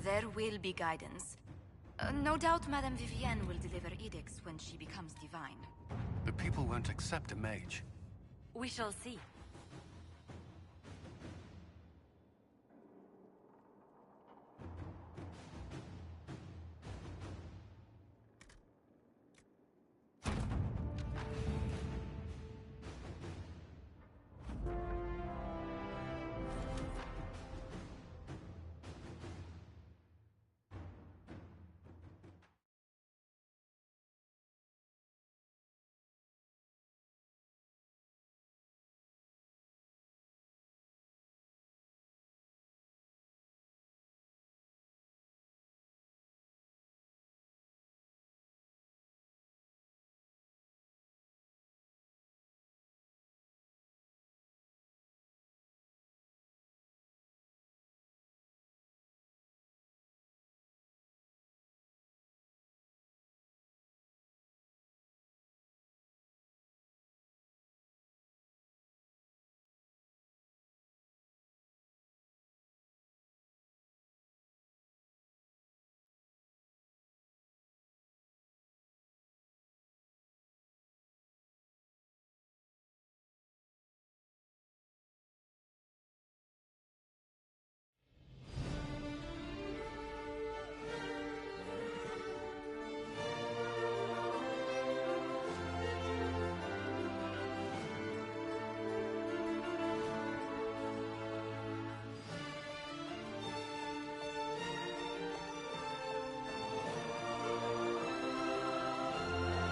There will be guidance. No doubt Madame Vivienne will deliver edicts when she becomes divine. The people won't accept a mage. We shall see.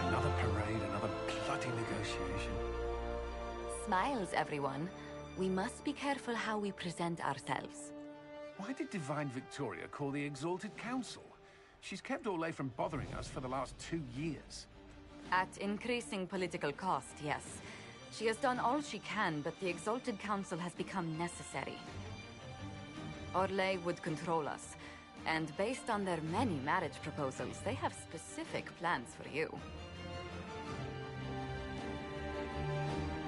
Another parade, another bloody negotiation. Smiles, everyone. We must be careful how we present ourselves. Why did Divine Victoria call the Exalted Council? She's kept Orlais from bothering us for the last 2 years. At increasing political cost, yes. She has done all she can, but the Exalted Council has become necessary. Orlais would control us, and based on their many marriage proposals, they have specific plans for you.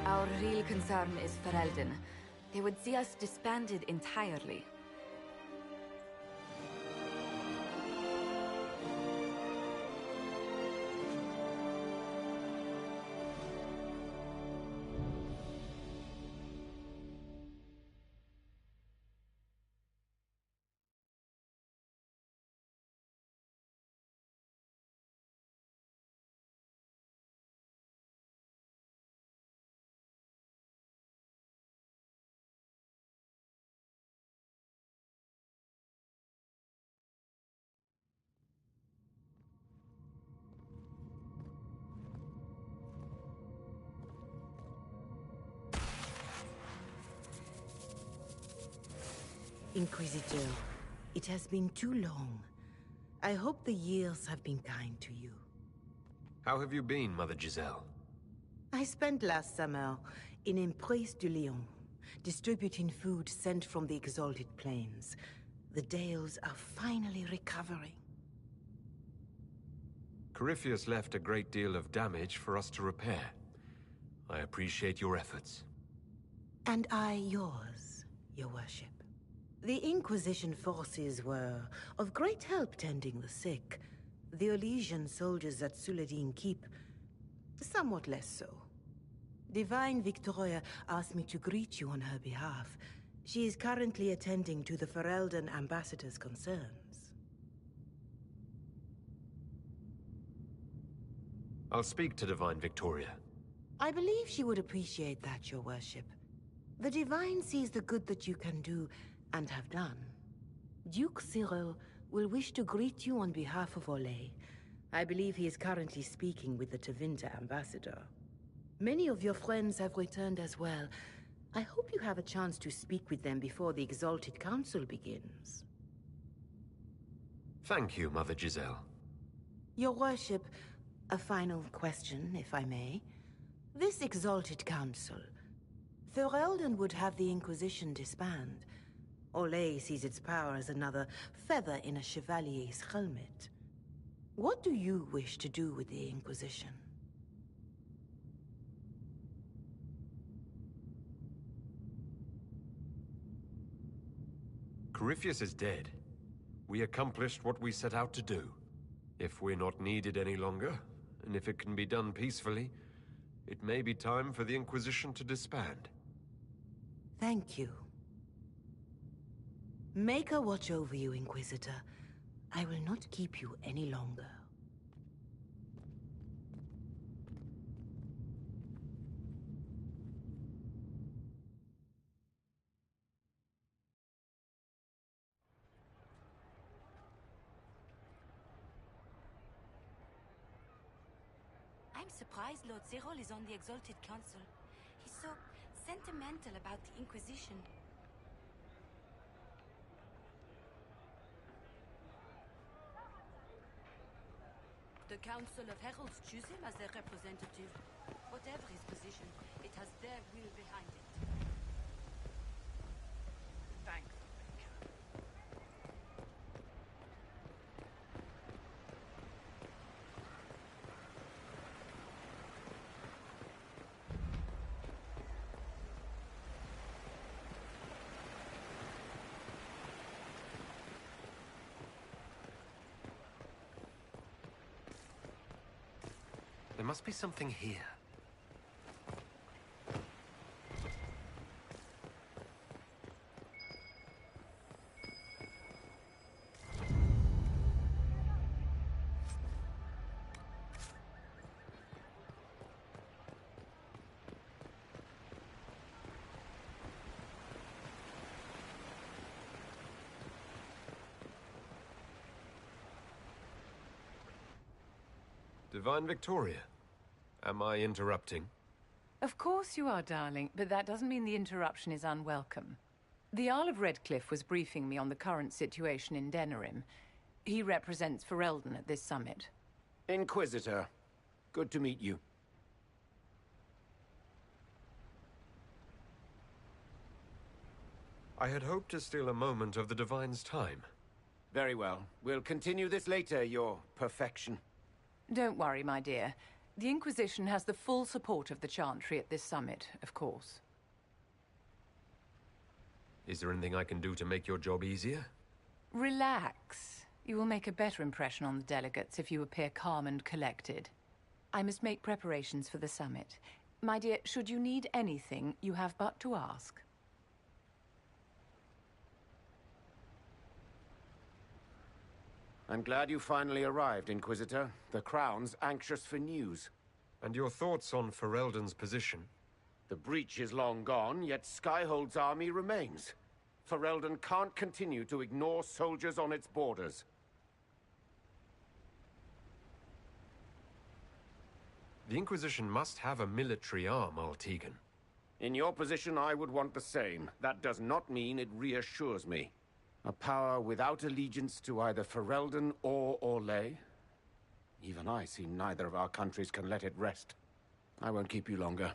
Our real concern is Ferelden. They would see us disbanded entirely. Inquisitor, it has been too long. I hope the years have been kind to you. How have you been, Mother Giselle? I spent last summer in Emprise de Lyon, distributing food sent from the Exalted Plains. The Dales are finally recovering. Corypheus left a great deal of damage for us to repair. I appreciate your efforts. And I yours, Your Worship. The Inquisition forces were of great help tending the sick. The Elysian soldiers at Suladin Keep, somewhat less so. Divine Victoria asked me to greet you on her behalf. She is currently attending to the Ferelden ambassador's concerns. I'll speak to Divine Victoria. I believe she would appreciate that, Your Worship. The Divine sees the good that you can do and have done. Duke Cyril will wish to greet you on behalf of Orlais. I believe he is currently speaking with the Tevinter ambassador. Many of your friends have returned as well. I hope you have a chance to speak with them before the Exalted Council begins. Thank you, Mother Giselle. Your Worship, a final question, if I may. This Exalted Council, Ferelden would have the Inquisition disband. Orlais sees its power as another feather in a chevalier's helmet. What do you wish to do with the Inquisition? Corypheus is dead. We accomplished what we set out to do. If we're not needed any longer, and if it can be done peacefully, it may be time for the Inquisition to disband. Thank you. Maker watch over you, Inquisitor. I will not keep you any longer. I'm surprised Lord Cyril is on the Exalted Council. He's so sentimental about the Inquisition. The Council of Heralds choose him as their representative. Whatever his position, it has their will behind it. Thanks. There must be something here. Divine Victoria, am I interrupting? Of course you are, darling, but that doesn't mean the interruption is unwelcome. The Jarl of Redcliffe was briefing me on the current situation in Denerim. He represents Ferelden at this summit. Inquisitor, good to meet you. I had hoped to steal a moment of the Divine's time. Very well. We'll continue this later, your perfection. Don't worry, my dear. The Inquisition has the full support of the Chantry at this summit, of course. Is there anything I can do to make your job easier? Relax. You will make a better impression on the delegates if you appear calm and collected. I must make preparations for the summit. My dear, should you need anything, you have but to ask. I'm glad you finally arrived, Inquisitor. The Crown's anxious for news. And your thoughts on Ferelden's position? The breach is long gone, yet Skyhold's army remains. Ferelden can't continue to ignore soldiers on its borders. The Inquisition must have a military arm, Altegan. In your position, I would want the same. That does not mean it reassures me. A power without allegiance to either Ferelden or Orlais? Even I see neither of our countries can let it rest. I won't keep you longer.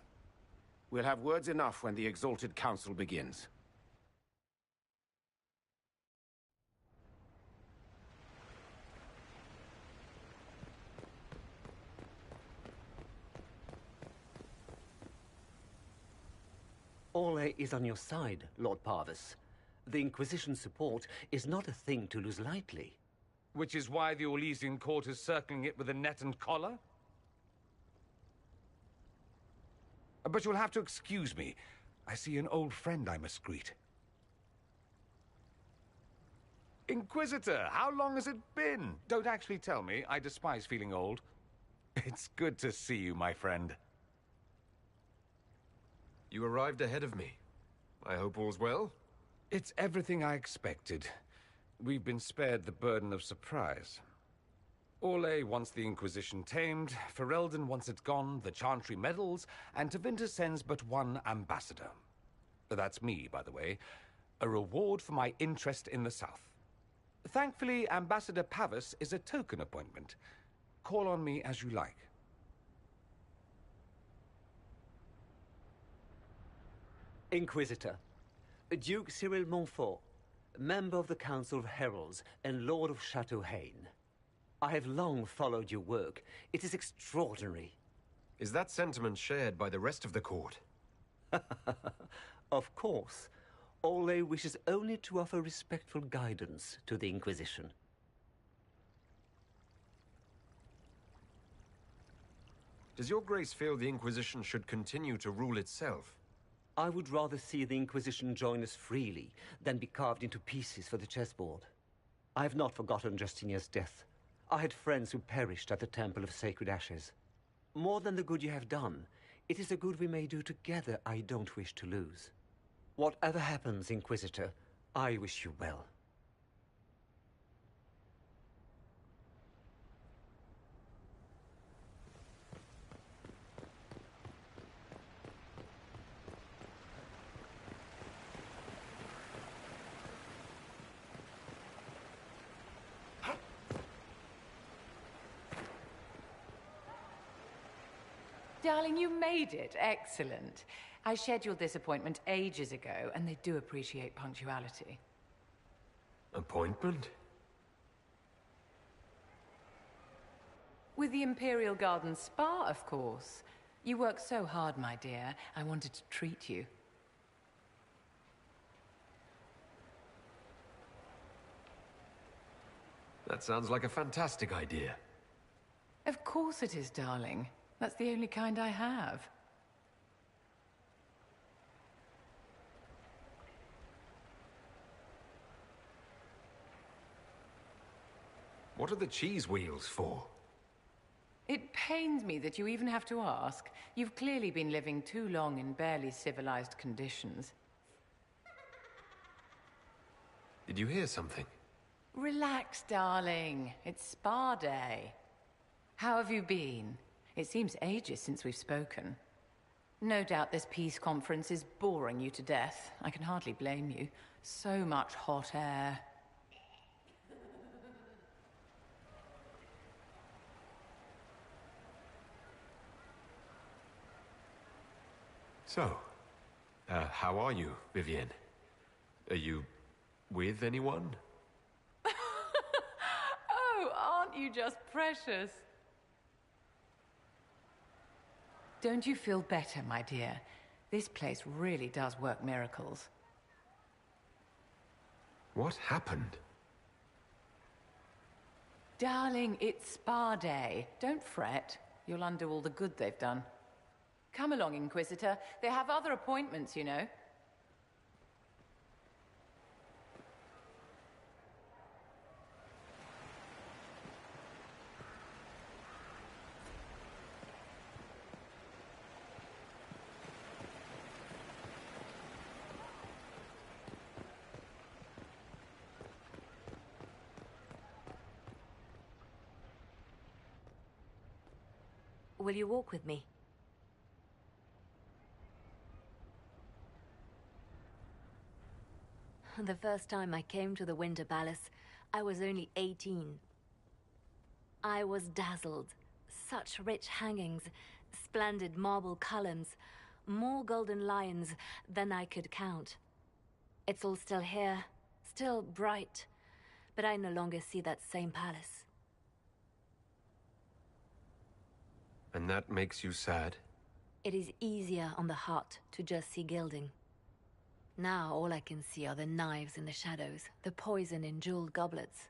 We'll have words enough when the Exalted Council begins. Orlais is on your side, Lord Parvis. The Inquisition's support is not a thing to lose lightly. Which is why the Orlesian court is circling it with a net and collar? But you'll have to excuse me. I see an old friend I must greet. Inquisitor, how long has it been? Don't actually tell me. I despise feeling old. It's good to see you, my friend. You arrived ahead of me. I hope all's well? It's everything I expected. We've been spared the burden of surprise. Orlais wants the Inquisition tamed, Ferelden wants it gone, the Chantry meddles, and Tevinter sends but one ambassador. That's me, by the way. A reward for my interest in the South. Thankfully, Ambassador Pavis is a token appointment. Call on me as you like. Inquisitor, Duke Cyril Montfort, member of the Council of Heralds and Lord of Chateau Haine. I have long followed your work. It is extraordinary. Is that sentiment shared by the rest of the court? Of course. Ole wishes only to offer respectful guidance to the Inquisition. Does your grace feel the Inquisition should continue to rule itself? I would rather see the Inquisition join us freely than be carved into pieces for the chessboard. I have not forgotten Justinia's death. I had friends who perished at the Temple of Sacred Ashes. More than the good you have done, it is the good we may do together I don't wish to lose. Whatever happens, Inquisitor, I wish you well. Darling, you made it. Excellent. I scheduled this appointment ages ago, and they do appreciate punctuality. Appointment? With the Imperial Garden Spa, of course. You work so hard, my dear. I wanted to treat you. That sounds like a fantastic idea. Of course it is, darling. That's the only kind I have. What are the cheese wheels for? It pains me that you even have to ask. You've clearly been living too long in barely civilized conditions. Did you hear something? Relax, darling. It's spa day. How have you been? It seems ages since we've spoken. No doubt this peace conference is boring you to death. I can hardly blame you. So much hot air. So, how are you, Vivienne? Are you with anyone? Oh, aren't you just precious? Don't you feel better, my dear? This place really does work miracles. What happened? Darling, it's spa day. Don't fret. You'll undo all the good they've done. Come along, Inquisitor. They have other appointments, you know. Will you walk with me? The first time I came to the Winter Palace, I was only 18. I was dazzled. Such rich hangings, splendid marble columns, more golden lions than I could count. It's all still here, still bright, but I no longer see that same palace. And that makes you sad? It is easier on the heart to just see gilding. Now all I can see are the knives in the shadows, the poison in jeweled goblets.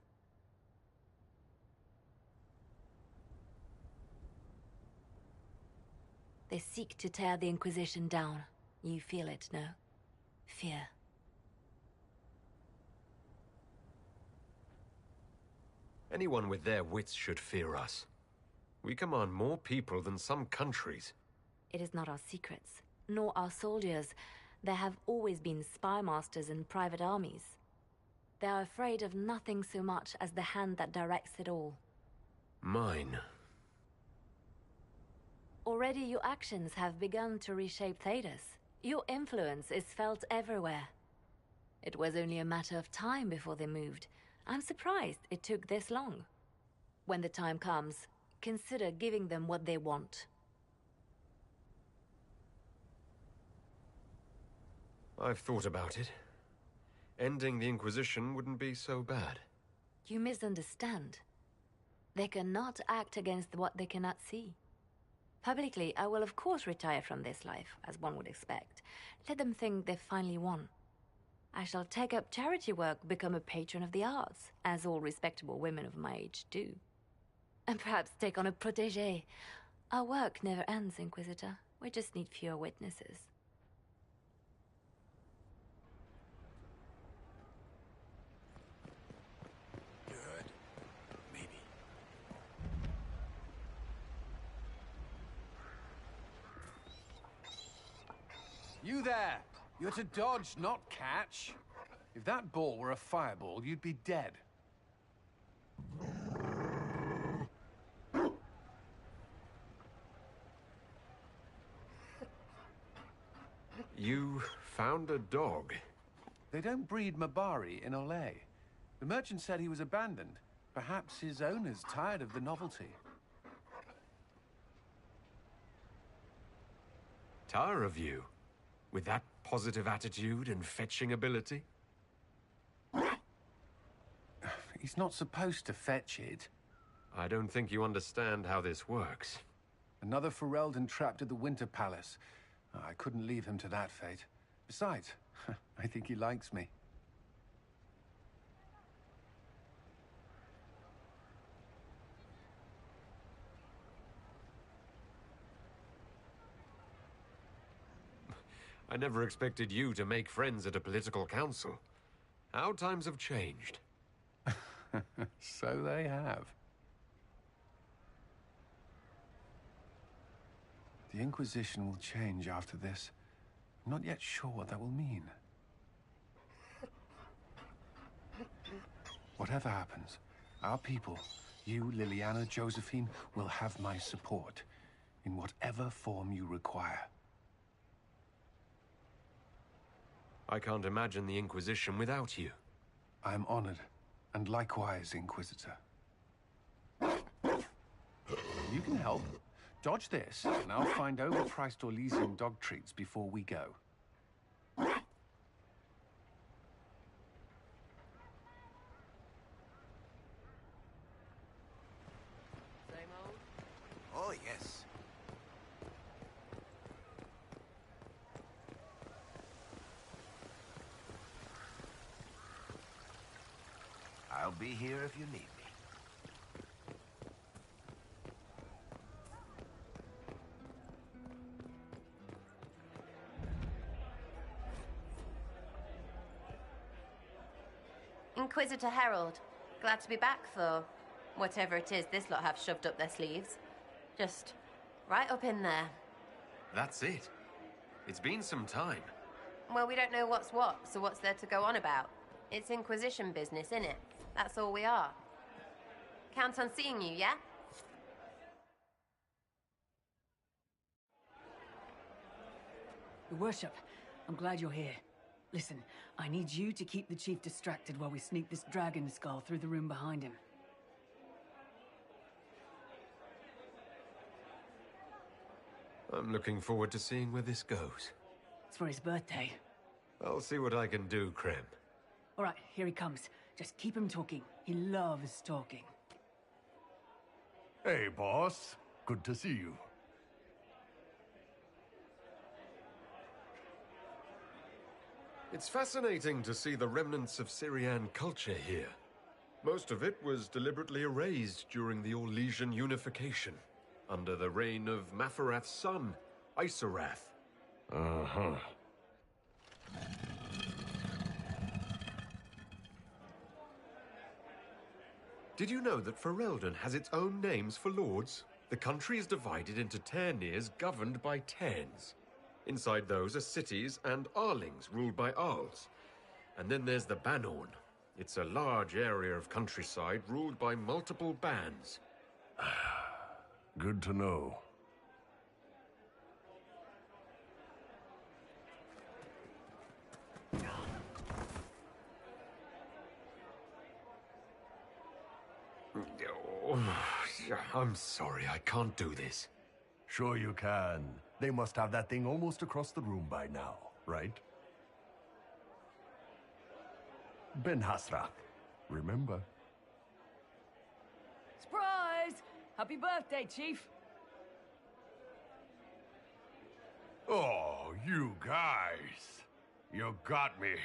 They seek to tear the Inquisition down. You feel it, no? Fear. Anyone with their wits should fear us. We command more people than some countries. It is not our secrets, nor our soldiers. There have always been spy masters and private armies. They are afraid of nothing so much as the hand that directs it all. Mine. Already your actions have begun to reshape Thedas. Your influence is felt everywhere. It was only a matter of time before they moved. I'm surprised it took this long. When the time comes, consider giving them what they want. I've thought about it. Ending the Inquisition wouldn't be so bad. You misunderstand. They cannot act against what they cannot see. Publicly, I will of course retire from this life, as one would expect. Let them think they've finally won. I shall take up charity work, become a patron of the arts, as all respectable women of my age do. And perhaps take on a protégé. Our work never ends, Inquisitor. We just need fewer witnesses. Good. Maybe. You there! You're to dodge, not catch. If that ball were a fireball, you'd be dead. You found a dog? They don't breed Mabari in Olay. The merchant said he was abandoned. Perhaps his owner's tired of the novelty. Tired of you? With that positive attitude and fetching ability? He's not supposed to fetch it. I don't think you understand how this works. Another Ferelden trapped at the Winter Palace. I couldn't leave him to that fate. Besides, I think he likes me. I never expected you to make friends at a political council. How times have changed. So they have. The Inquisition will change after this. I'm not yet sure what that will mean. Whatever happens, our people, you, Liliana, Josephine, will have my support in whatever form you require. I can't imagine the Inquisition without you. I am honored, and likewise, Inquisitor. You can help. Dodge this, and I'll find overpriced Orlesian dog treats before we go. Oh, yes. I'll be here if you need me. Inquisitor Herald. Glad to be back, though. Whatever it is this lot have shoved up their sleeves. Just right up in there. That's it. It's been some time. Well, we don't know what's what, so what's there to go on about? It's Inquisition business, innit? That's all we are. Count on seeing you, yeah? Your Worship, I'm glad you're here. Listen, I need you to keep the Chief distracted while we sneak this dragon skull through the room behind him. I'm looking forward to seeing where this goes. It's for his birthday. I'll see what I can do, Krem. All right, here he comes. Just keep him talking. He loves talking. Hey, boss. Good to see you. It's fascinating to see the remnants of Syrian culture here. Most of it was deliberately erased during the Orlesian unification, under the reign of Mafarath's son, Isarath. Uh-huh. Did you know that Ferelden has its own names for lords? The country is divided into Ternirs governed by Terns. Inside those are cities and Arlings ruled by Arls. And then there's the Banorn. It's a large area of countryside ruled by multiple bands. Good to know. Oh, I'm sorry, I can't do this. Sure you can. They must have that thing almost across the room by now, right? Ben Hasrath, remember? Surprise! Happy birthday, Chief! Oh, you guys. You got me.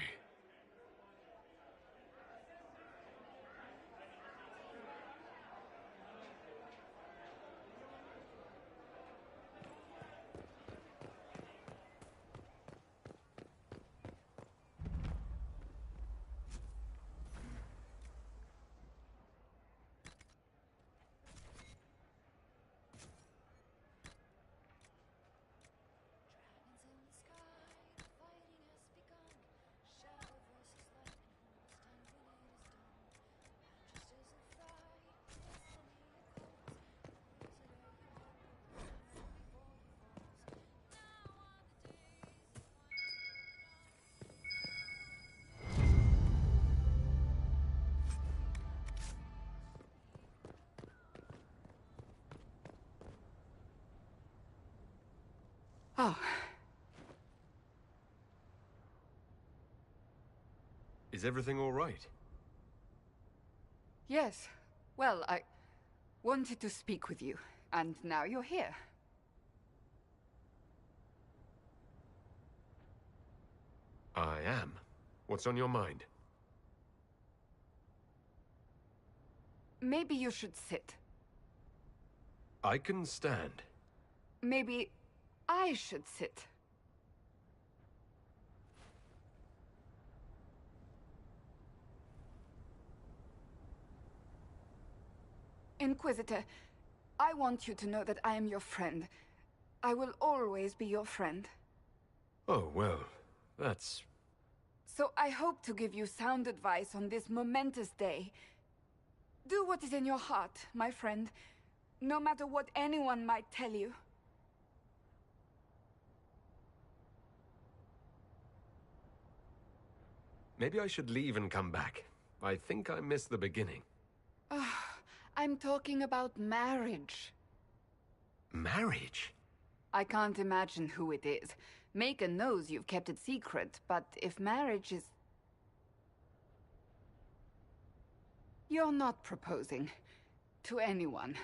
Oh, Is everything all right? yes. Well, I wanted to speak with you, and now you're here. I am. What's on your mind? Maybe you should sit. I can stand. Maybe I should sit. Inquisitor, I want you to know that I am your friend. I will always be your friend. Oh, well, that's... So I hope to give you sound advice on this momentous day. Do what is in your heart, my friend, no matter what anyone might tell you. Maybe I should leave and come back. I think I missed the beginning. I'm talking about marriage. Marriage? I can't imagine who it is. Macon knows you've kept it secret, but if marriage is... You're not proposing to anyone.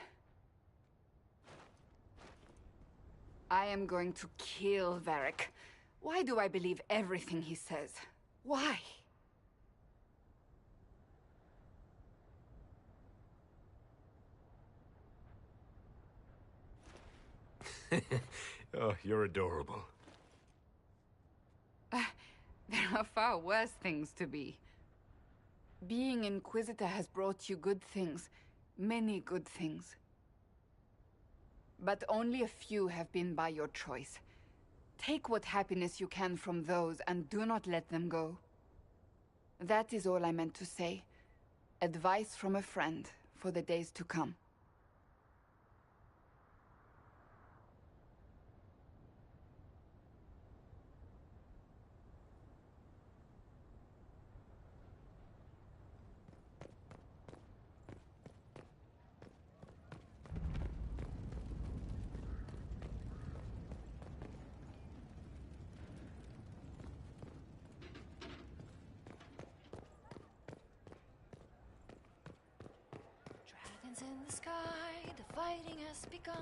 I am going to kill Varric. Why do I believe everything he says? Why? Oh, you're adorable. There are far worse things to be. Being Inquisitor has brought you good things. Many good things. But only a few have been by your choice. Take what happiness you can from those and do not let them go. That is all I meant to say. Advice from a friend for the days to come. Dragons in the sky, the fighting has begun.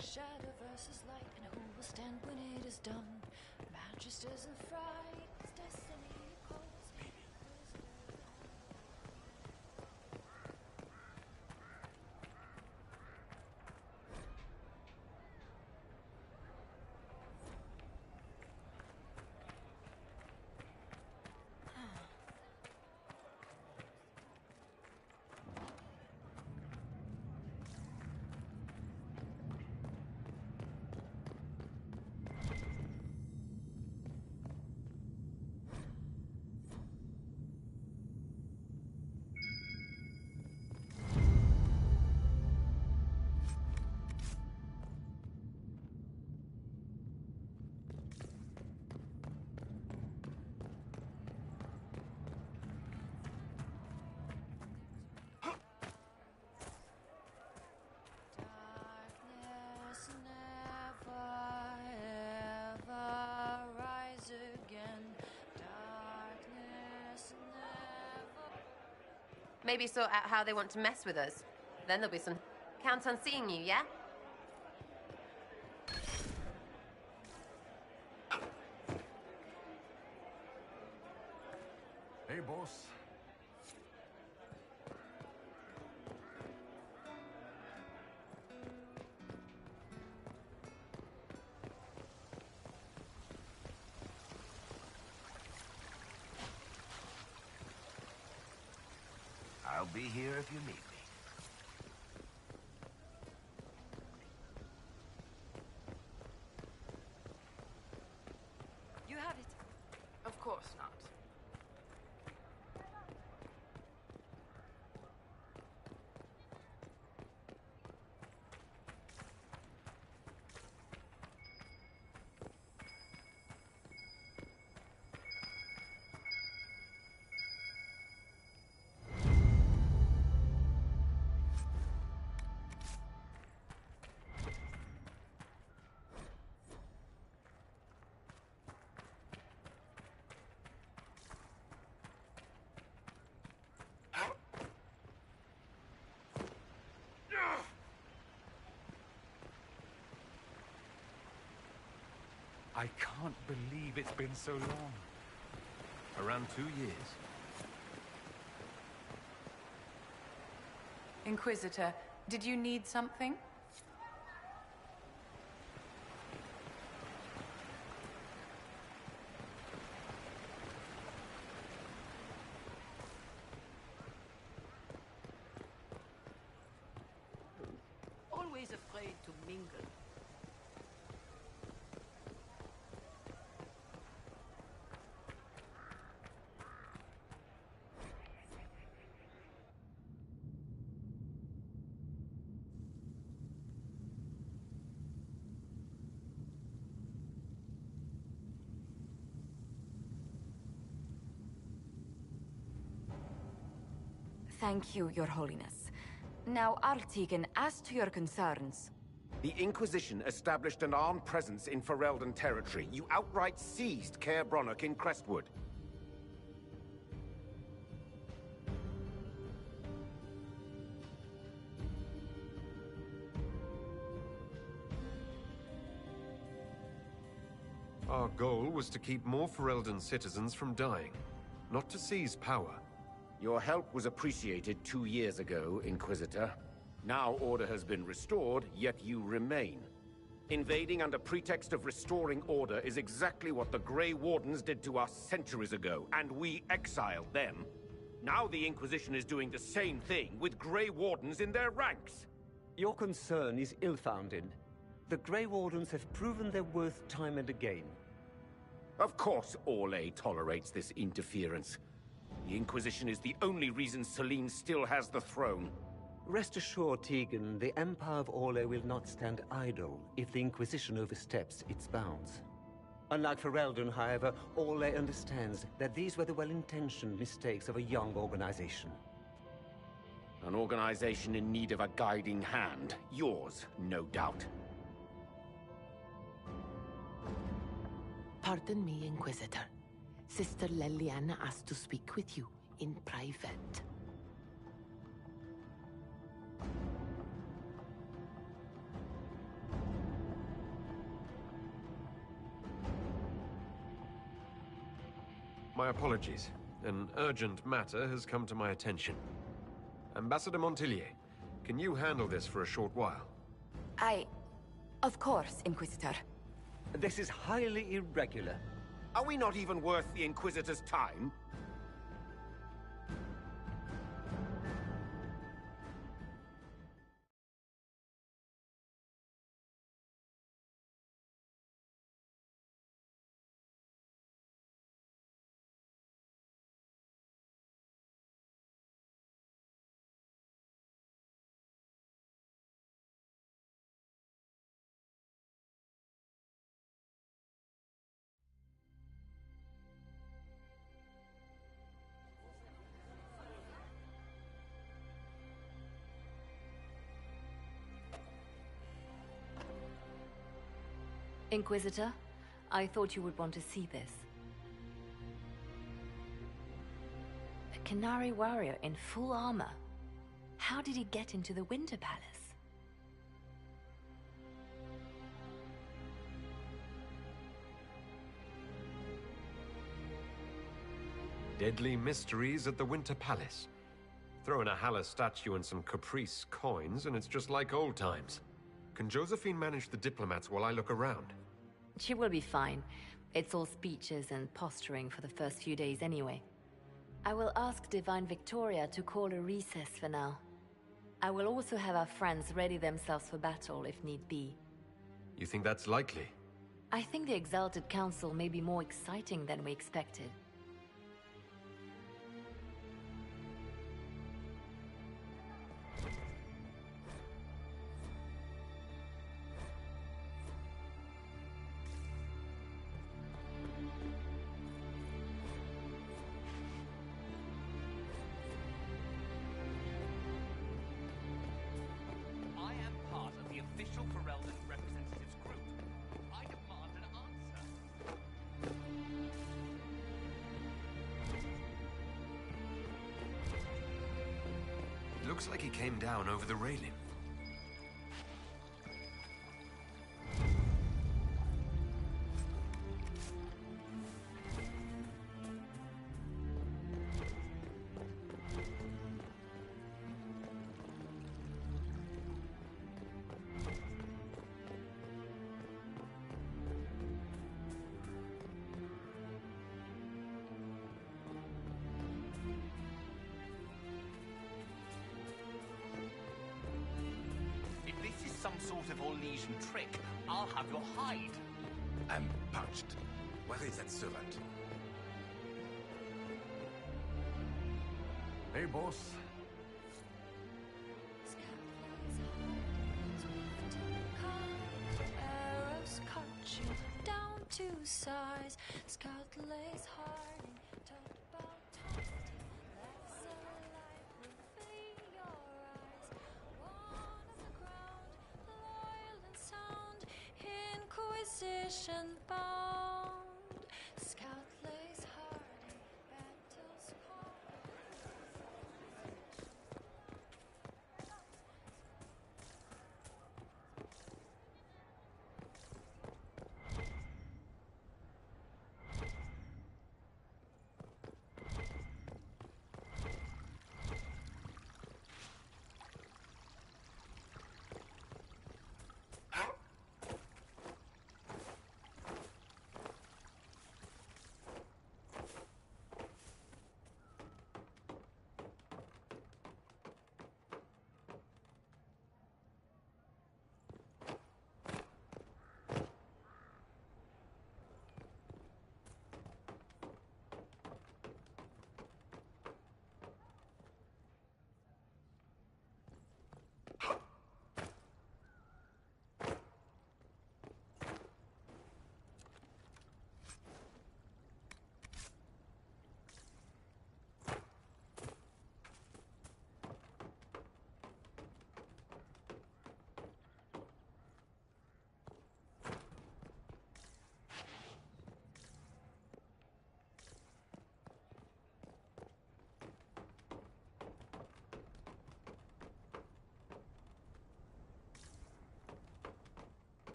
Shadow versus light, and who will stand when it is done? Magisters in fright, as destiny calls. Darkness never ever rise again. Darkness never. Maybe sort out how they want to mess with us. Then there'll be some... Count on seeing you, yeah? Hey, boss. I'll be here if you need me. You have it. Of course not. I can't believe it's been so long. Around 2 years. Inquisitor, did you need something? Always afraid to mingle. Thank you, Your Holiness. Now, Artigan, as to your concerns... The Inquisition established an armed presence in Ferelden territory. You outright seized Caer Bronach in Crestwood. Our goal was to keep more Ferelden citizens from dying, not to seize power. Your help was appreciated 2 years ago, Inquisitor. Now order has been restored, yet you remain. Invading under pretext of restoring order is exactly what the Grey Wardens did to us centuries ago, and we exiled them. Now the Inquisition is doing the same thing with Grey Wardens in their ranks. Your concern is ill-founded. The Grey Wardens have proven their worth time and again. Of course Orlais tolerates this interference. The Inquisition is the only reason Selene still has the throne. Rest assured, Tegan, the Empire of Orlais will not stand idle if the Inquisition oversteps its bounds. Unlike Ferelden, however, Orlais understands that these were the well-intentioned mistakes of a young organization. An organization in need of a guiding hand. Yours, no doubt. Pardon me, Inquisitor. Sister Leliana asked to speak with you in private. My apologies. An urgent matter has come to my attention. Ambassador Montillier, can you handle this for a short while? Of course, Inquisitor. This is highly irregular. Are we not even worth the Inquisitor's time? Inquisitor, I thought you would want to see this. A Canary warrior in full armor. How did he get into the Winter Palace? Deadly mysteries at the Winter Palace. Throw in a Haller statue and some Caprice coins, and it's just like old times. Can Josephine manage the diplomats while I look around? She will be fine. It's all speeches and posturing for the first few days anyway. I will ask Divine Victoria to call a recess for now. I will also have our friends ready themselves for battle if need be. You think that's likely? I think the Exalted Council may be more exciting than we expected. Looks like he came down over the railing. some sort of Orlesian trick, I'll have your hide. I'm parched. Where is that servant? Hey, boss. Arrows cut you down to size. Scout lays hard and talked about taunting. Laughs alive, reveal your eyes. One of the ground, loyal and sound. Inquisition bound. Scout lays hard in battles called.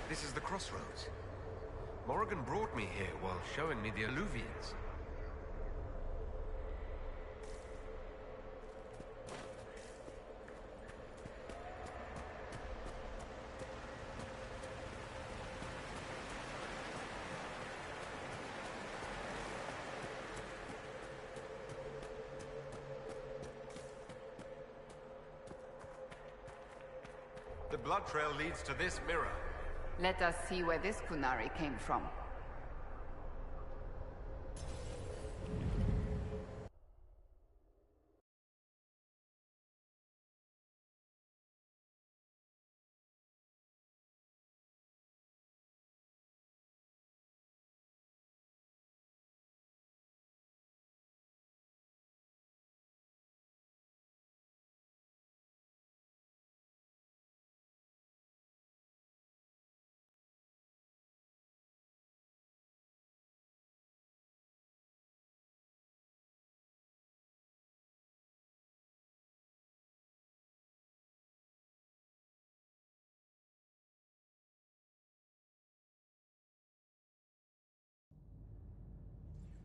This is the crossroads. Morrigan brought me here while showing me the alluvions. The blood trail leads to this mirror. Let us see where this Kunari came from.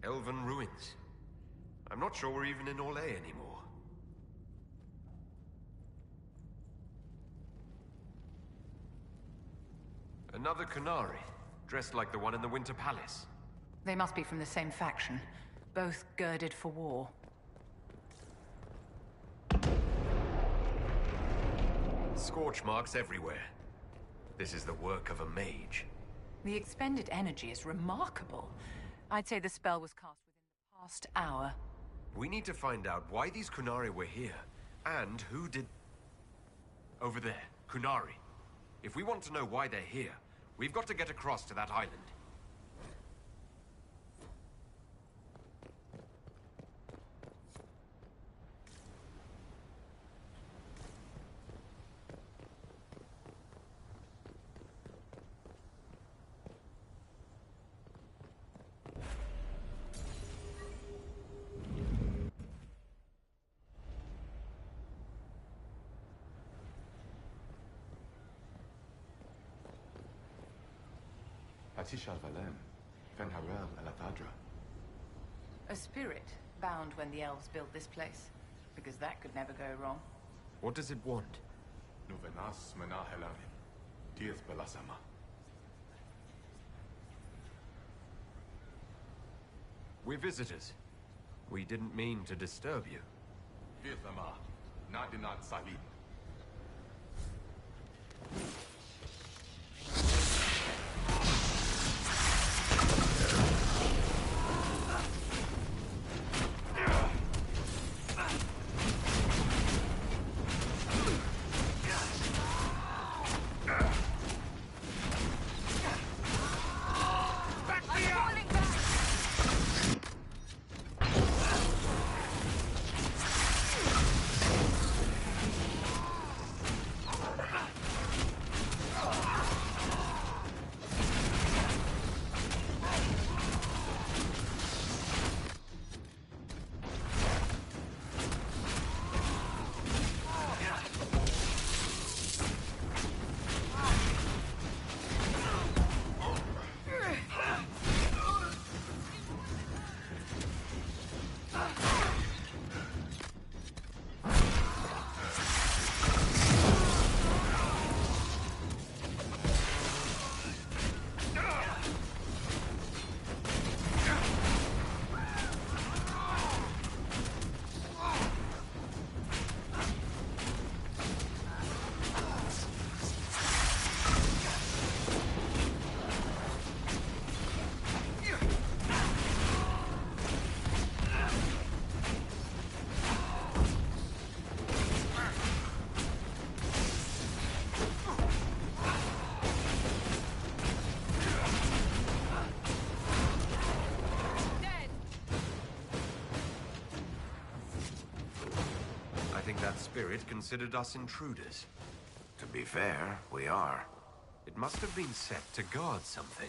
Elven ruins. I'm not sure we're even in Orlais anymore. Another Kunari, dressed like the one in the Winter Palace. They must be from the same faction, both girded for war. Scorch marks everywhere. This is the work of a mage. The expended energy is remarkable. I'd say the spell was cast within the past hour. We need to find out why these Kunari were here, and who did... Over there, Kunari. If we want to know why they're here, We've got to get across to that island. A spirit bound when the elves built this place. Because that could never go wrong. What does it want? We're visitors. We didn't mean to disturb you. That spirit considered us intruders. To be fair, we are. It must have been set to guard something.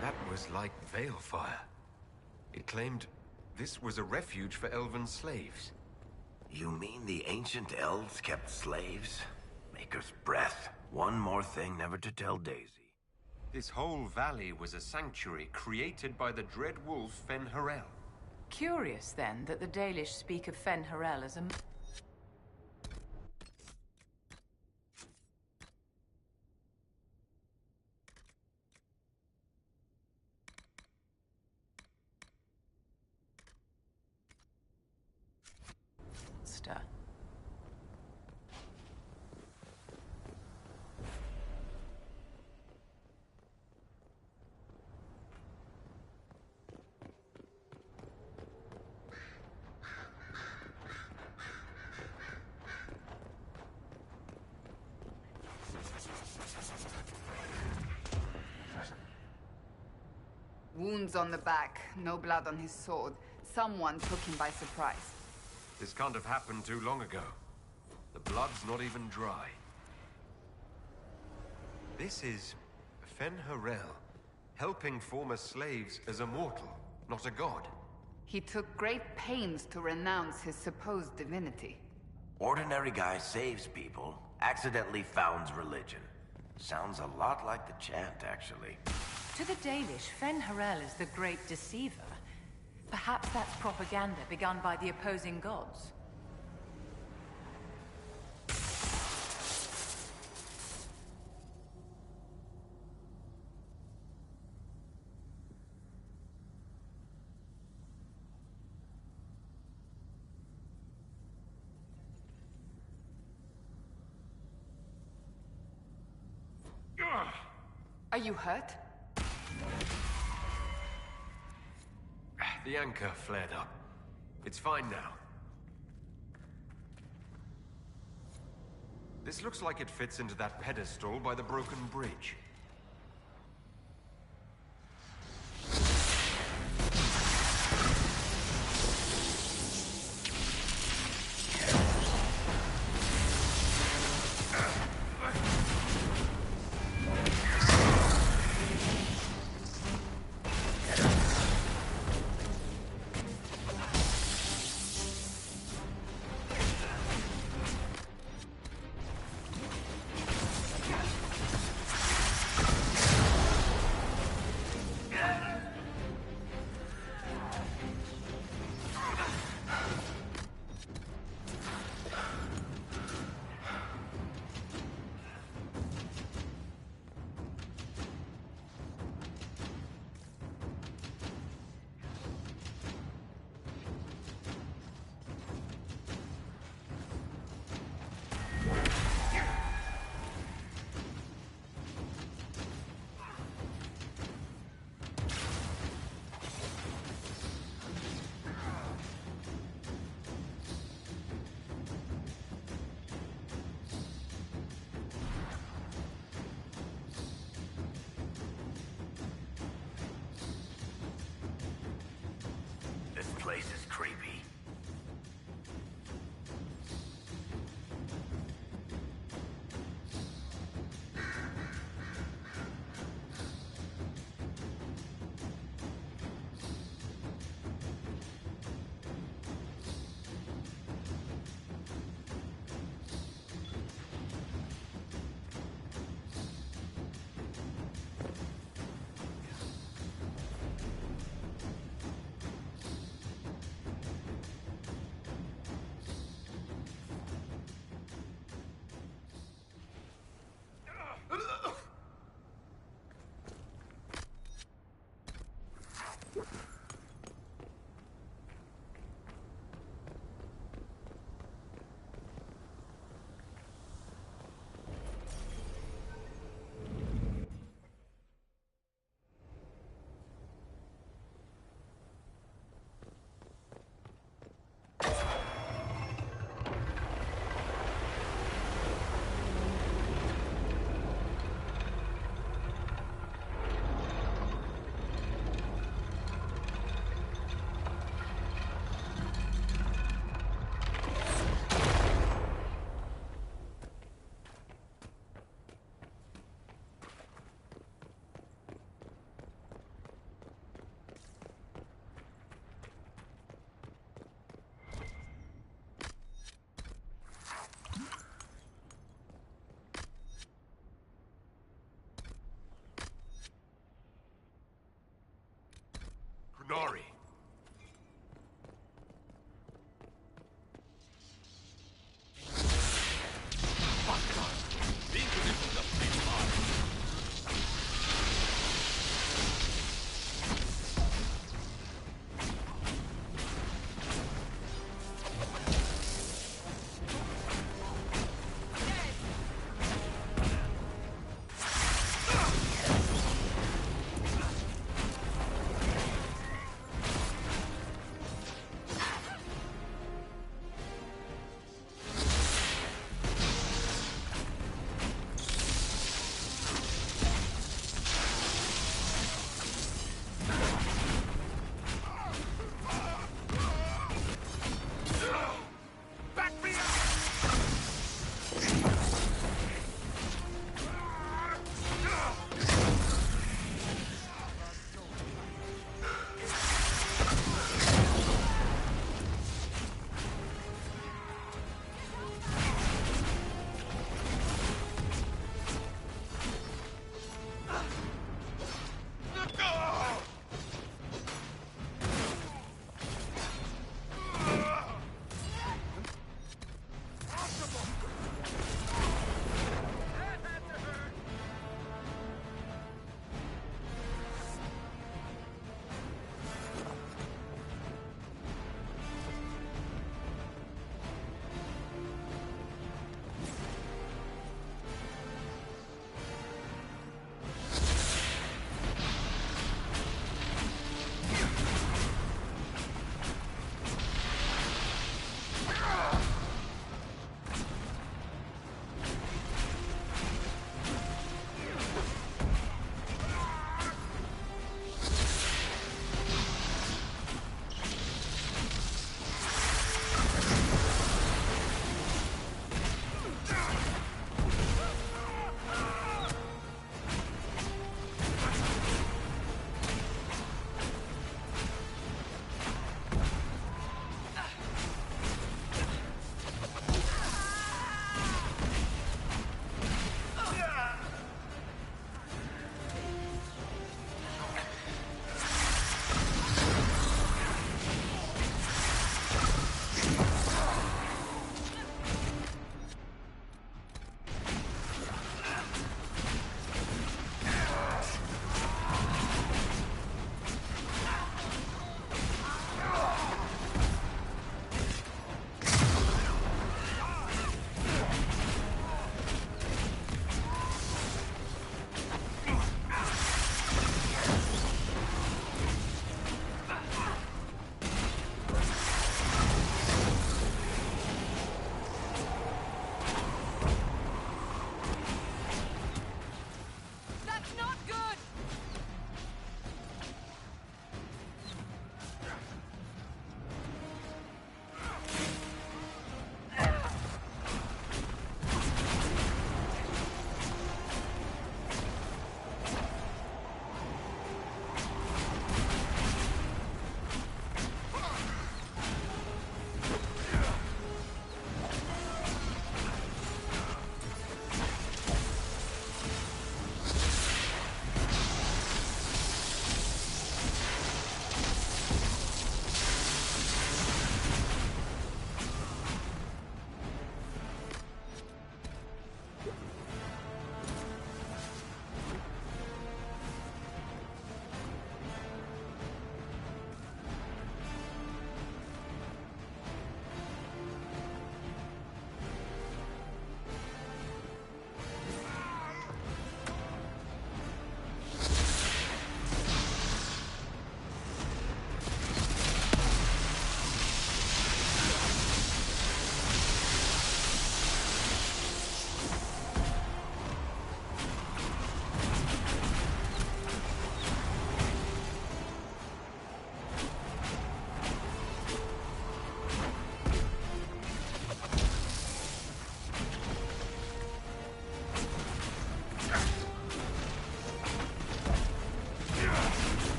That was like Veilfire. It claimed this was a refuge for elven slaves. You mean the ancient elves kept slaves? Maker's breath. One more thing never to tell Daisy. This whole valley was a sanctuary created by the dread wolf Fen-Harel. Curious, then, that the Dalish speak of Fen-Harel as a... monster. Wounds on the back, no blood on his sword. Someone took him by surprise. This can't have happened too long ago. The blood's not even dry. This is Fen-Harel, helping former slaves as a mortal, not a god. He took great pains to renounce his supposed divinity. Ordinary guy saves people, accidentally founds religion. Sounds a lot like the chant, actually. To the Dalish, Fen-Harel is the great deceiver. Perhaps that's propaganda begun by the opposing gods. Are you hurt? The anchor flared up. It's fine now. This looks like it fits into that pedestal by the broken bridge. This place is creepy.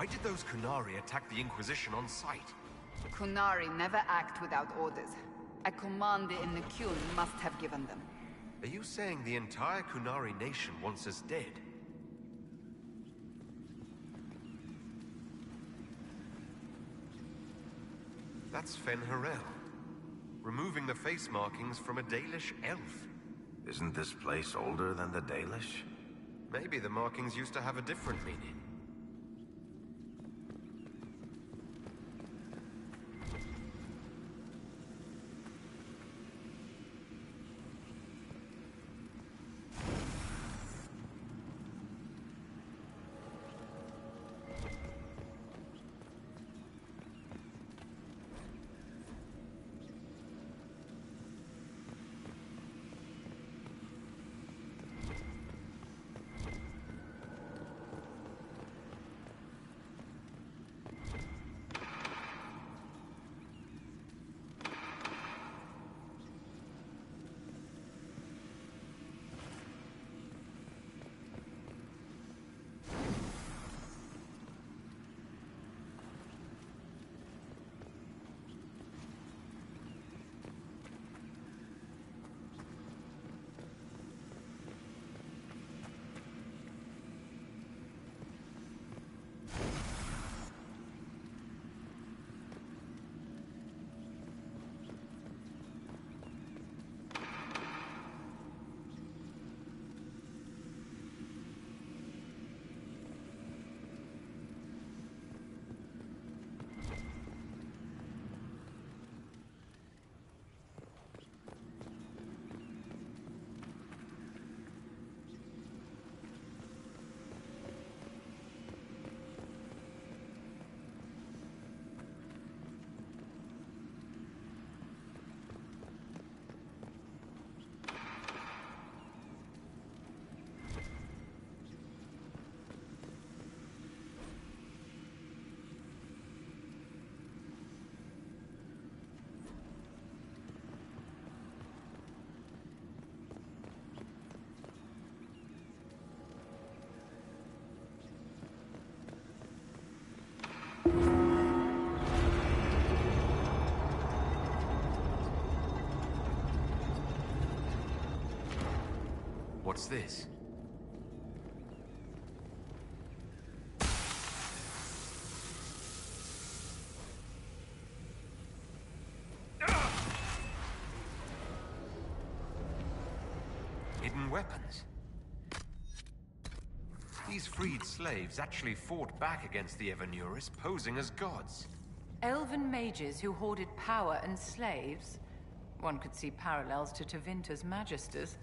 Why did those Kunari attack the Inquisition on sight? Kunari never act without orders. A commander in the Qun must have given them. Are you saying the entire Kunari nation wants us dead? That's Fen Harel. Removing the face markings from a Dalish elf. Isn't this place older than the Dalish? Maybe the markings used to have a different meaning. What's this? Hidden weapons. These freed slaves actually fought back against the Evanuris, posing as gods. Elven mages who hoarded power and slaves? One could see parallels to Tevinter's magisters.